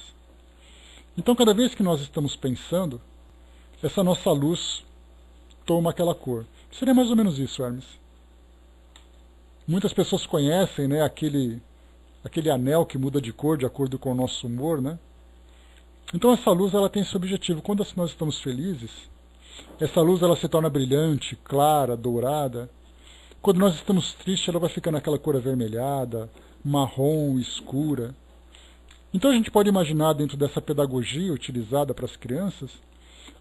Então, cada vez que nós estamos pensando, essa nossa luz toma aquela cor. Seria mais ou menos isso, Hermes. Muitas pessoas conhecem, né, aquele anel que muda de cor de acordo com o nosso humor, né? Então essa luz ela tem esse objetivo. Quando nós estamos felizes, essa luz ela se torna brilhante, clara, dourada. Quando nós estamos tristes, ela vai ficando aquela cor avermelhada, marrom, escura. Então a gente pode imaginar dentro dessa pedagogia utilizada para as crianças,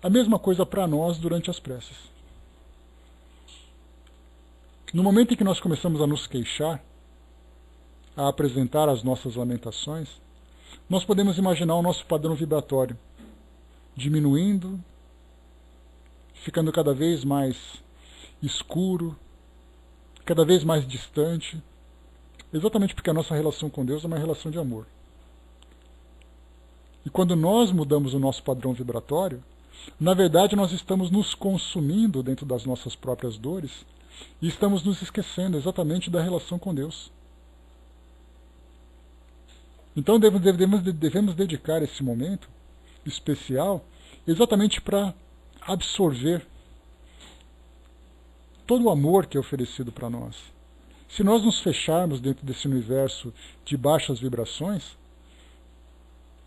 a mesma coisa para nós durante as preces. No momento em que nós começamos a nos queixar, a apresentar as nossas lamentações, nós podemos imaginar o nosso padrão vibratório diminuindo, ficando cada vez mais escuro, cada vez mais distante, exatamente porque a nossa relação com Deus é uma relação de amor. E quando nós mudamos o nosso padrão vibratório, na verdade nós estamos nos consumindo dentro das nossas próprias dores e estamos nos esquecendo exatamente da relação com Deus. Então devemos dedicar esse momento especial exatamente para absorver todo o amor que é oferecido para nós. Se nós nos fecharmos dentro desse universo de baixas vibrações,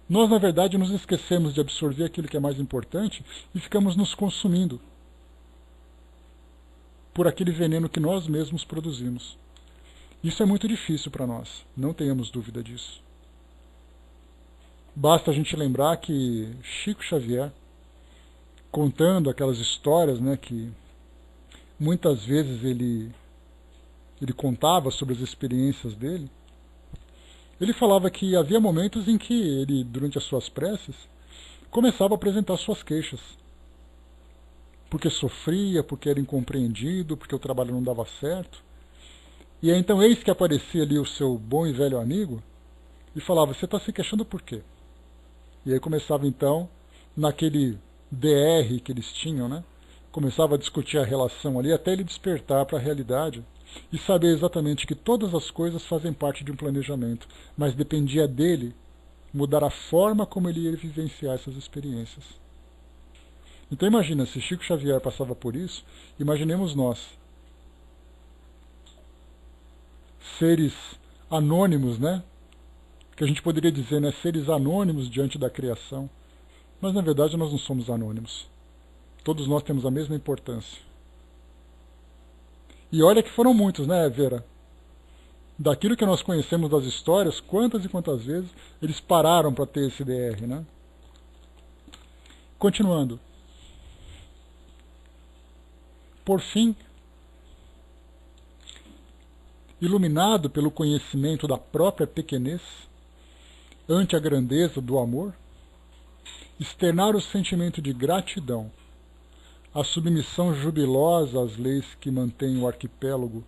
nós na verdade nos esquecemos de absorver aquilo que é mais importante e ficamos nos consumindo por aquele veneno que nós mesmos produzimos. Isso é muito difícil para nós, não tenhamos dúvida disso. Basta a gente lembrar que Chico Xavier, contando aquelas histórias, né, que muitas vezes ele contava sobre as experiências dele, ele falava que havia momentos em que ele, durante as suas preces, começava a apresentar suas queixas. Porque sofria, porque era incompreendido, porque o trabalho não dava certo. E aí, então eis que aparecia ali o seu bom e velho amigo e falava, você está se queixando por quê? E aí começava então, naquele DR que eles tinham, né? Começava a discutir a relação ali, até ele despertar para a realidade e saber exatamente que todas as coisas fazem parte de um planejamento, mas dependia dele mudar a forma como ele ia vivenciar essas experiências. Então imagina, se Chico Xavier passava por isso, imaginemos nós, seres anônimos, né? Que a gente poderia dizer, né, seres anônimos diante da criação, mas na verdade nós não somos anônimos. Todos nós temos a mesma importância. E olha que foram muitos, né, Vera? Daquilo que nós conhecemos das histórias, quantas e quantas vezes eles pararam para ter esse DR, né? Continuando. Por fim, iluminado pelo conhecimento da própria pequenez, ante a grandeza do amor, externar o sentimento de gratidão, a submissão jubilosa às leis que mantêm o arquipélago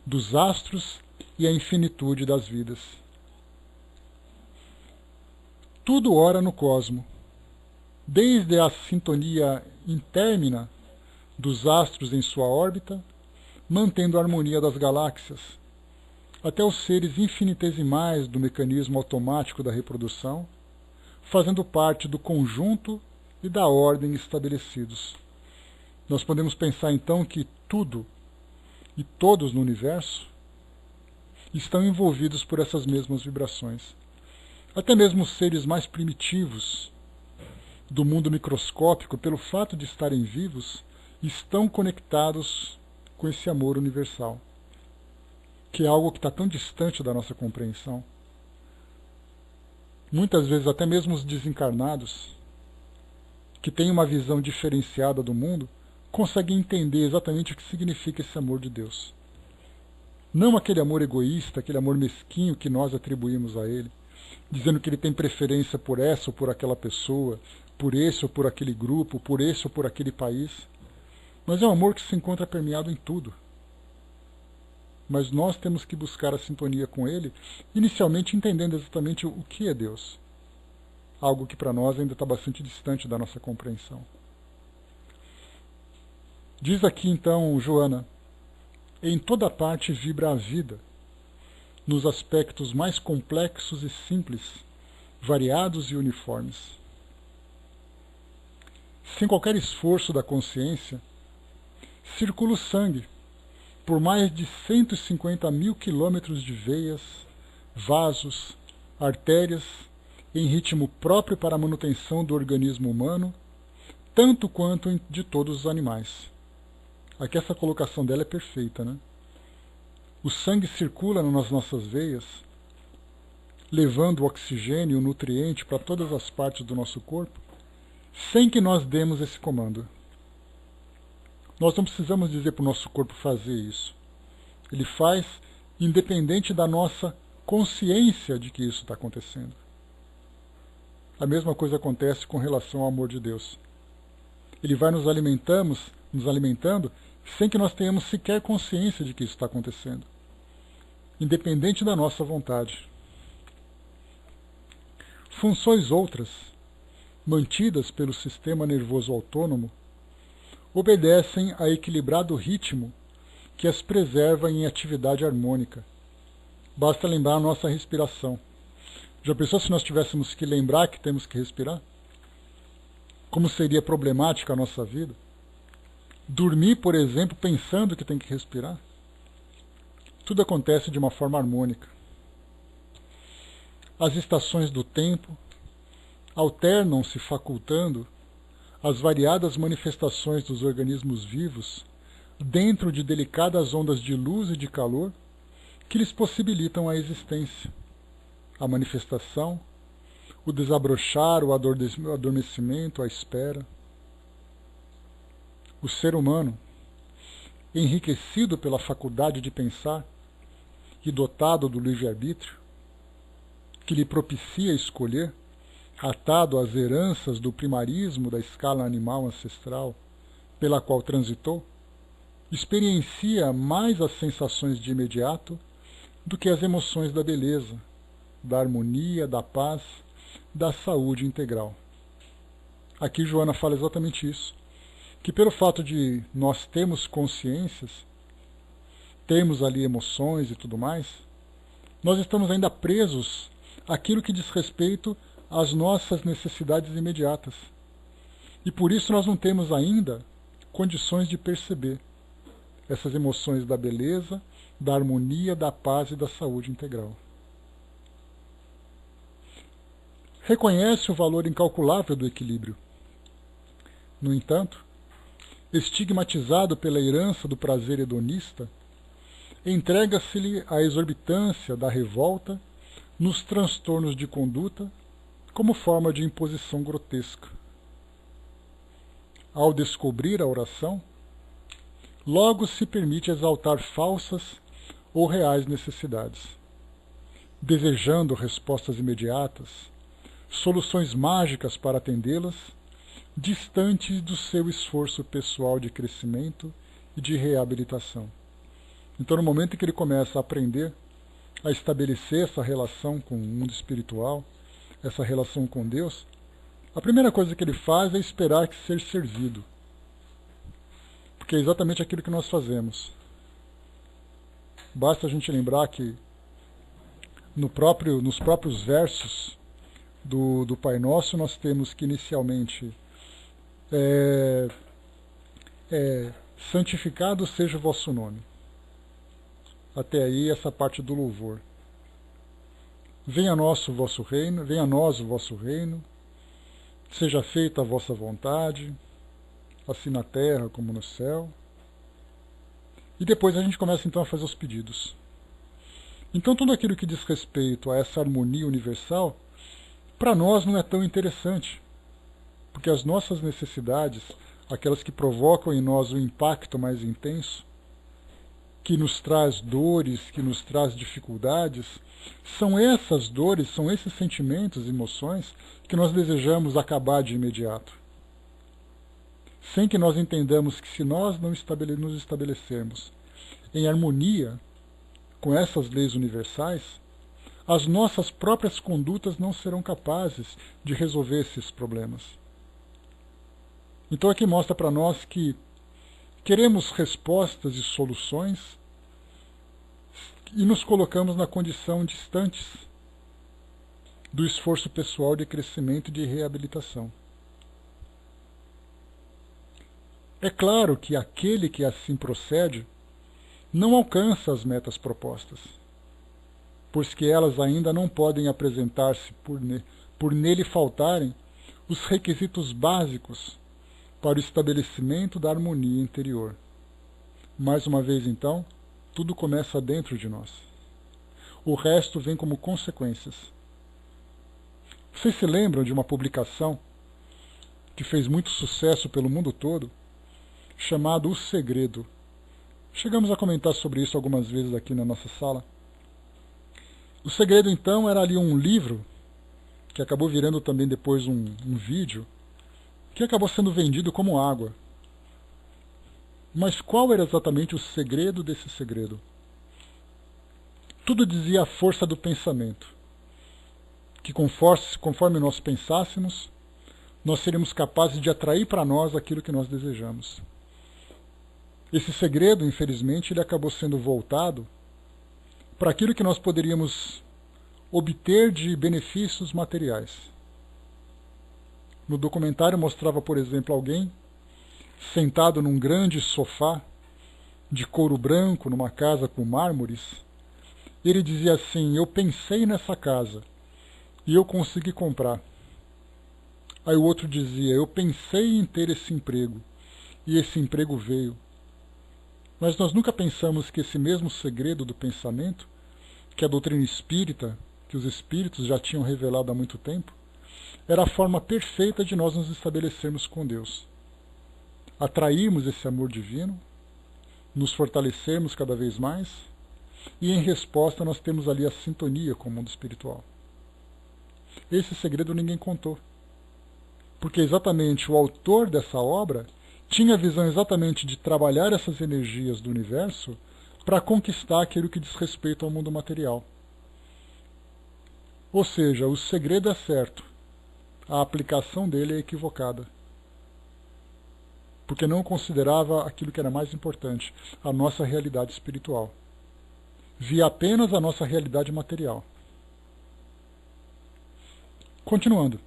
dos astros e a infinitude das vidas. Tudo ora no cosmo, desde a sintonia intérmina dos astros em sua órbita, mantendo a harmonia das galáxias, até os seres infinitesimais do mecanismo automático da reprodução, fazendo parte do conjunto e da ordem estabelecidos. Nós podemos pensar então que tudo e todos no universo estão envolvidos por essas mesmas vibrações. Até mesmo os seres mais primitivos do mundo microscópico, pelo fato de estarem vivos, estão conectados com esse amor universal. que é algo que está tão distante da nossa compreensão. Muitas vezes até mesmo os desencarnados, que têm uma visão diferenciada do mundo, conseguem entender exatamente o que significa esse amor de Deus. Não aquele amor egoísta, aquele amor mesquinho que nós atribuímos a ele, dizendo que ele tem preferência por essa ou por aquela pessoa, por esse ou por aquele grupo, por esse ou por aquele país. Mas é um amor que se encontra permeado em tudo. Mas nós temos que buscar a sintonia com ele, inicialmente entendendo exatamente o que é Deus. Algo que para nós ainda está bastante distante da nossa compreensão. Diz aqui então Joana: em toda parte vibra a vida, nos aspectos mais complexos e simples, variados e uniformes. Sem qualquer esforço da consciência, circula o sangue por mais de 150 mil quilômetros de veias, vasos, artérias, em ritmo próprio para a manutenção do organismo humano, tanto quanto de todos os animais. Aqui essa colocação dela é perfeita, né? O sangue circula nas nossas veias, levando o oxigênio e o nutriente para todas as partes do nosso corpo, sem que nós demos esse comando. Nós não precisamos dizer para o nosso corpo fazer isso. Ele faz independente da nossa consciência de que isso está acontecendo. A mesma coisa acontece com relação ao amor de Deus. Ele vai nos alimentando sem que nós tenhamos sequer consciência de que isso está acontecendo, independente da nossa vontade. Funções outras, mantidas pelo sistema nervoso autônomo, obedecem a equilibrado ritmo que as preserva em atividade harmônica. Basta lembrar a nossa respiração. Já pensou se nós tivéssemos que lembrar que temos que respirar? Como seria problemática a nossa vida? Dormir, por exemplo, pensando que tem que respirar? Tudo acontece de uma forma harmônica. As estações do tempo alternam-se facultando as variadas manifestações dos organismos vivos dentro de delicadas ondas de luz e de calor que lhes possibilitam a existência, a manifestação, o desabrochar, o adormecimento, a espera. O ser humano, enriquecido pela faculdade de pensar e dotado do livre-arbítrio, que lhe propicia escolher, atado às heranças do primarismo da escala animal ancestral pela qual transitou, experiencia mais as sensações de imediato do que as emoções da beleza, da harmonia, da paz, da saúde integral. Aqui Joana fala exatamente isso, que pelo fato de nós termos consciências, termos ali emoções e tudo mais, nós estamos ainda presos àquilo que diz respeito às nossas necessidades imediatas. E por isso nós não temos ainda condições de perceber essas emoções da beleza, da harmonia, da paz e da saúde integral. Reconhece o valor incalculável do equilíbrio. No entanto, estigmatizado pela herança do prazer hedonista, entrega-se-lhe a exorbitância da revolta nos transtornos de conduta como forma de imposição grotesca. Ao descobrir a oração, logo se permite exaltar falsas ou reais necessidades, desejando respostas imediatas, soluções mágicas para atendê-las, distantes do seu esforço pessoal de crescimento e de reabilitação. Então, no momento em que ele começa a aprender a estabelecer essa relação com o mundo espiritual, essa relação com Deus, a primeira coisa que ele faz é esperar que ser servido. Porque é exatamente aquilo que nós fazemos. Basta a gente lembrar que nos próprios versos do Pai Nosso nós temos que inicialmente santificado seja o vosso nome. Até aí essa parte do louvor. Venha a nós o vosso reino, seja feita a vossa vontade, assim na terra como no céu. E depois a gente começa então a fazer os pedidos. Então tudo aquilo que diz respeito a essa harmonia universal, para nós não é tão interessante, porque as nossas necessidades, aquelas que provocam em nós o impacto mais intenso, que nos traz dores, que nos traz dificuldades, são essas dores, são esses sentimentos, emoções, que nós desejamos acabar de imediato. Sem que nós entendamos que se nós não nos estabelecermos em harmonia com essas leis universais, as nossas próprias condutas não serão capazes de resolver esses problemas. Então aqui mostra para nós que queremos respostas e soluções e nos colocamos na condição distantes do esforço pessoal de crescimento e de reabilitação. É claro que aquele que assim procede não alcança as metas propostas, pois que elas ainda não podem apresentar-se por nele faltarem os requisitos básicos para o estabelecimento da harmonia interior. Mais uma vez, então, tudo começa dentro de nós. O resto vem como consequências. Vocês se lembram de uma publicação que fez muito sucesso pelo mundo todo, chamado O Segredo? Chegamos a comentar sobre isso algumas vezes aqui na nossa sala. O Segredo, então, era ali um livro, que acabou virando também depois um vídeo, que acabou sendo vendido como água. Mas qual era exatamente o segredo desse segredo? Tudo dizia a força do pensamento, que conforme nós pensássemos, nós seríamos capazes de atrair para nós aquilo que nós desejamos. Esse segredo, infelizmente, ele acabou sendo voltado para aquilo que nós poderíamos obter de benefícios materiais. No documentário mostrava, por exemplo, alguém sentado num grande sofá de couro branco, numa casa com mármores. Ele dizia assim: eu pensei nessa casa e eu consegui comprar. Aí o outro dizia: eu pensei em ter esse emprego e esse emprego veio. Mas nós nunca pensamos que esse mesmo segredo do pensamento, que a doutrina espírita, que os espíritos já tinham revelado há muito tempo, era a forma perfeita de nós nos estabelecermos com Deus. Atrairmos esse amor divino, nos fortalecermos cada vez mais, e em resposta nós temos ali a sintonia com o mundo espiritual. Esse segredo ninguém contou, porque exatamente o autor dessa obra tinha a visão exatamente de trabalhar essas energias do universo para conquistar aquilo que diz respeito ao mundo material. Ou seja, o segredo é certo, a aplicação dele é equivocada, porque não considerava aquilo que era mais importante, a nossa realidade espiritual. Via apenas a nossa realidade material. Continuando.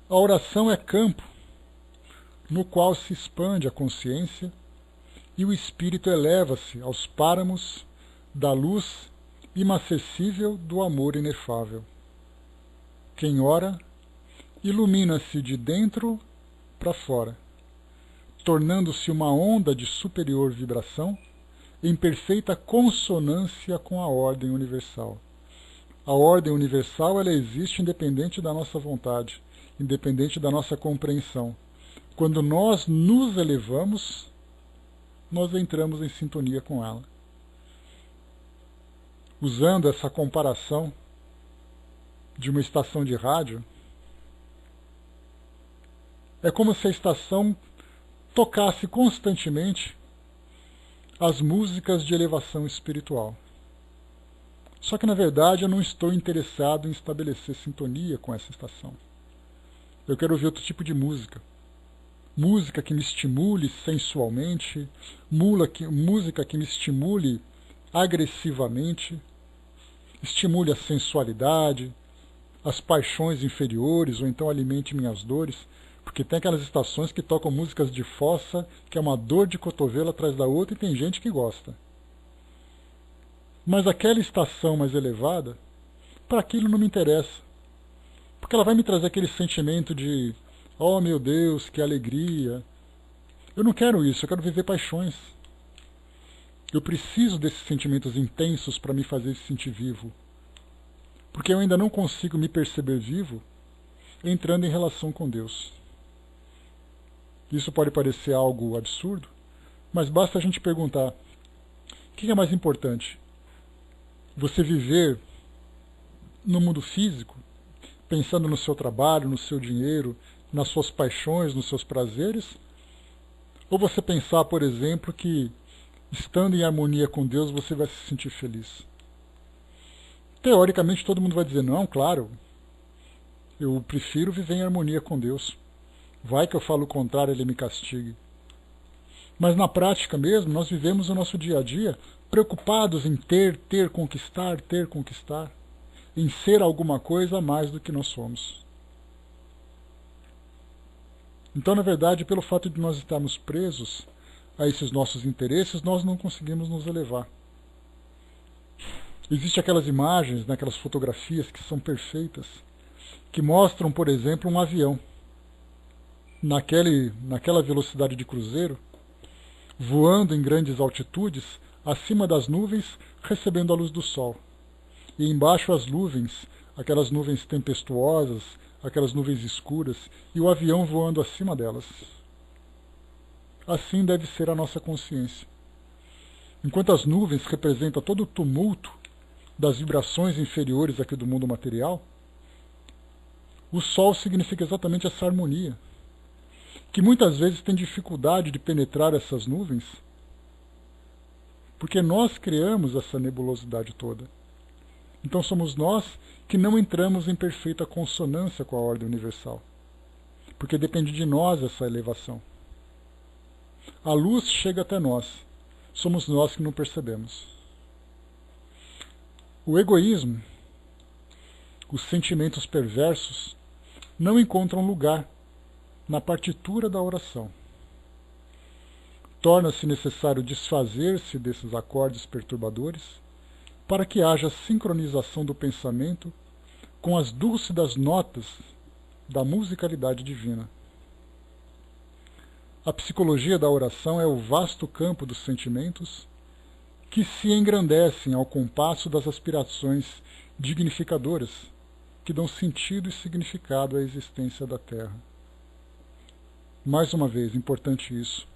A oração é campo no qual se expande a consciência e o espírito eleva-se aos páramos da luz inacessível do amor inefável. Quem ora ilumina-se de dentro para fora, tornando-se uma onda de superior vibração em perfeita consonância com a ordem universal. A ordem universal ela existe independente da nossa vontade, independente da nossa compreensão. Quando nós nos elevamos, nós entramos em sintonia com ela. Usando essa comparação de uma estação de rádio, é como se a estação tocasse constantemente as músicas de elevação espiritual. Só que, na verdade, eu não estou interessado em estabelecer sintonia com essa estação. Eu quero ouvir outro tipo de música. Música que me estimule sensualmente, música que me estimule agressivamente, estimule a sensualidade, as paixões inferiores, ou então alimente minhas dores, porque tem aquelas estações que tocam músicas de fossa, que é uma dor de cotovelo atrás da outra, e tem gente que gosta. Mas aquela estação mais elevada, para aquilo não me interessa, porque ela vai me trazer aquele sentimento de oh meu Deus, que alegria. Eu não quero isso, eu quero viver paixões. Eu preciso desses sentimentos intensos para me fazer sentir vivo. Porque eu ainda não consigo me perceber vivo entrando em relação com Deus. Isso pode parecer algo absurdo, mas basta a gente perguntar: o que é mais importante? Você viver no mundo físico, pensando no seu trabalho, no seu dinheiro, nas suas paixões, nos seus prazeres? Ou você pensar, por exemplo, que estando em harmonia com Deus você vai se sentir feliz? Teoricamente todo mundo vai dizer: não, claro, eu prefiro viver em harmonia com Deus. Vai que eu falo o contrário, Ele me castigue. Mas na prática mesmo, nós vivemos o nosso dia a dia preocupados em ter, conquistar, em ser alguma coisa a mais do que nós somos. Então, na verdade, pelo fato de nós estarmos presos a esses nossos interesses, nós não conseguimos nos elevar. Existem aquelas imagens, aquelas fotografias que são perfeitas, que mostram, por exemplo, um avião naquela velocidade de cruzeiro, voando em grandes altitudes, acima das nuvens, recebendo a luz do sol. E embaixo as nuvens, aquelas nuvens tempestuosas, aquelas nuvens escuras, e o avião voando acima delas. Assim deve ser a nossa consciência. Enquanto as nuvens representam todo o tumulto das vibrações inferiores aqui do mundo material, o sol significa exatamente essa harmonia, que muitas vezes tem dificuldade de penetrar essas nuvens, porque nós criamos essa nebulosidade toda. Então somos nós que não entramos em perfeita consonância com a ordem universal, porque depende de nós essa elevação. A luz chega até nós, somos nós que não percebemos. O egoísmo, os sentimentos perversos, não encontram lugar na partitura da oração. Torna-se necessário desfazer-se desses acordes perturbadores para que haja sincronização do pensamento com as dúlcidas notas da musicalidade divina. A psicologia da oração é o vasto campo dos sentimentos que se engrandecem ao compasso das aspirações dignificadoras que dão sentido e significado à existência da Terra. Mais uma vez, importante isso.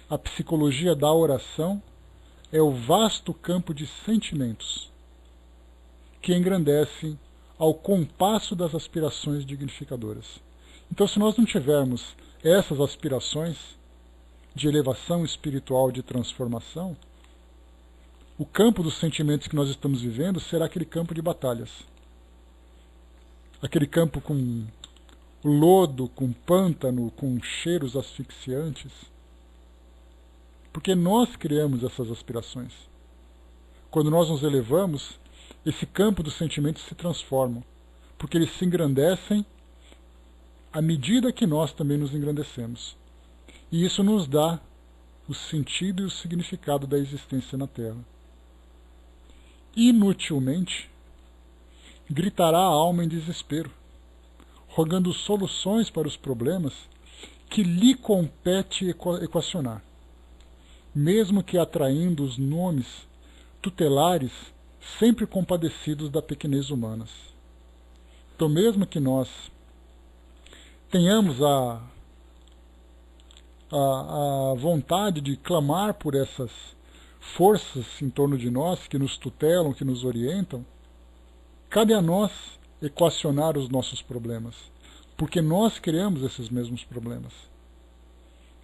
A psicologia da oração é o vasto campo de sentimentos que engrandecem ao compasso das aspirações dignificadoras. Então, se nós não tivermos essas aspirações de elevação espiritual, de transformação, o campo dos sentimentos que nós estamos vivendo será aquele campo de batalhas. Aquele campo com lodo, com pântano, com cheiros asfixiantes. Porque nós criamos essas aspirações. Quando nós nos elevamos, esse campo dos sentimentos se transforma, porque eles se engrandecem à medida que nós também nos engrandecemos. E isso nos dá o sentido e o significado da existência na Terra. Inutilmente, gritará a alma em desespero, rogando soluções para os problemas que lhe compete equacionar, mesmo que atraindo os nomes tutelares sempre compadecidos da pequenez humana. Então, mesmo que nós tenhamos a vontade de clamar por essas forças em torno de nós, que nos tutelam, que nos orientam, cabe a nós equacionar os nossos problemas, porque nós criamos esses mesmos problemas.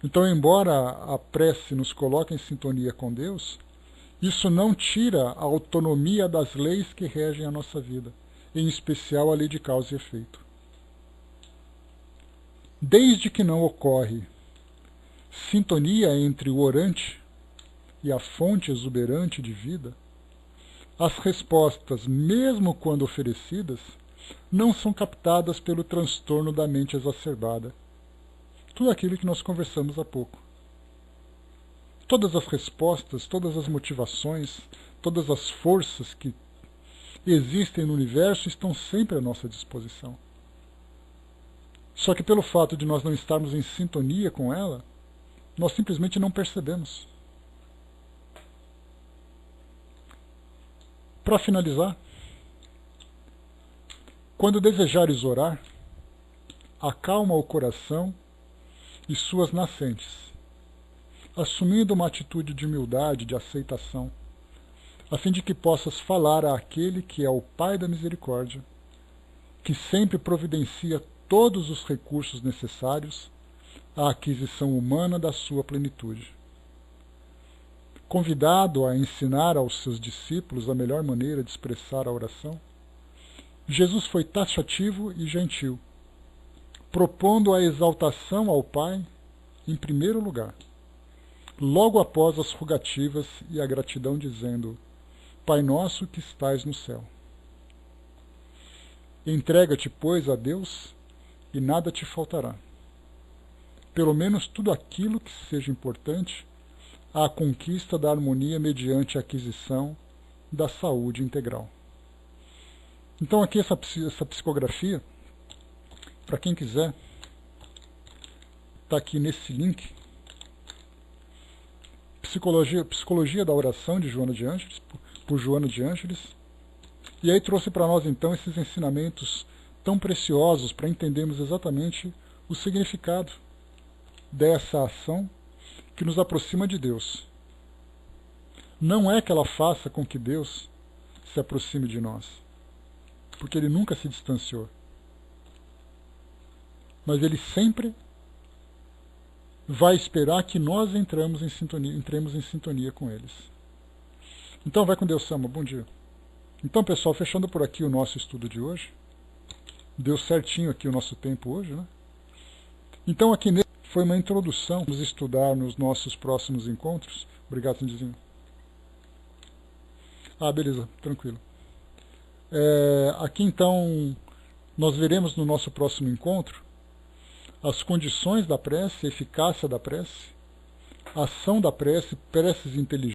Então, embora a prece nos coloque em sintonia com Deus, isso não tira a autonomia das leis que regem a nossa vida, em especial a lei de causa e efeito. Desde que não ocorre sintonia entre o orante e a fonte exuberante de vida, as respostas, mesmo quando oferecidas, não são captadas pelo transtorno da mente exacerbada. Tudo aquilo que nós conversamos há pouco. Todas as respostas, todas as motivações, todas as forças que existem no universo estão sempre à nossa disposição. Só que pelo fato de nós não estarmos em sintonia com ela, nós simplesmente não percebemos. Para finalizar, quando desejares orar, acalma o coração e suas nascentes, assumindo uma atitude de humildade, de aceitação, a fim de que possas falar àquele que é o Pai da misericórdia, que sempre providencia todos os recursos necessários à aquisição humana da sua plenitude. Convidado a ensinar aos seus discípulos a melhor maneira de expressar a oração, Jesus foi taxativo e gentil, propondo a exaltação ao Pai em primeiro lugar, logo após as rogativas e a gratidão, dizendo: Pai nosso que estais no céu. Entrega-te, pois, a Deus e nada te faltará. Pelo menos tudo aquilo que seja importante à conquista da harmonia mediante a aquisição da saúde integral. Então aqui essa psicografia, para quem quiser, está aqui nesse link, Psicologia da Oração, de Joana de Ângeles, por Joana de Ângeles. E aí trouxe para nós então esses ensinamentos tão preciosos para entendermos exatamente o significado dessa ação que nos aproxima de Deus. Não é que ela faça com que Deus se aproxime de nós, porque Ele nunca se distanciou. Mas Ele sempre vai esperar que nós entremos em sintonia com eles. Então vai com Deus, Sama. Bom dia. Então, pessoal, fechando por aqui o nosso estudo de hoje. Deu certinho aqui o nosso tempo hoje, né? Então aqui nele foi uma introdução. Vamos estudar nos nossos próximos encontros. Obrigado, Cindizinho. Beleza, tranquilo. Aqui então nós veremos no nosso próximo encontro as condições da prece, a eficácia da prece, a ação da prece, preces inteligentes.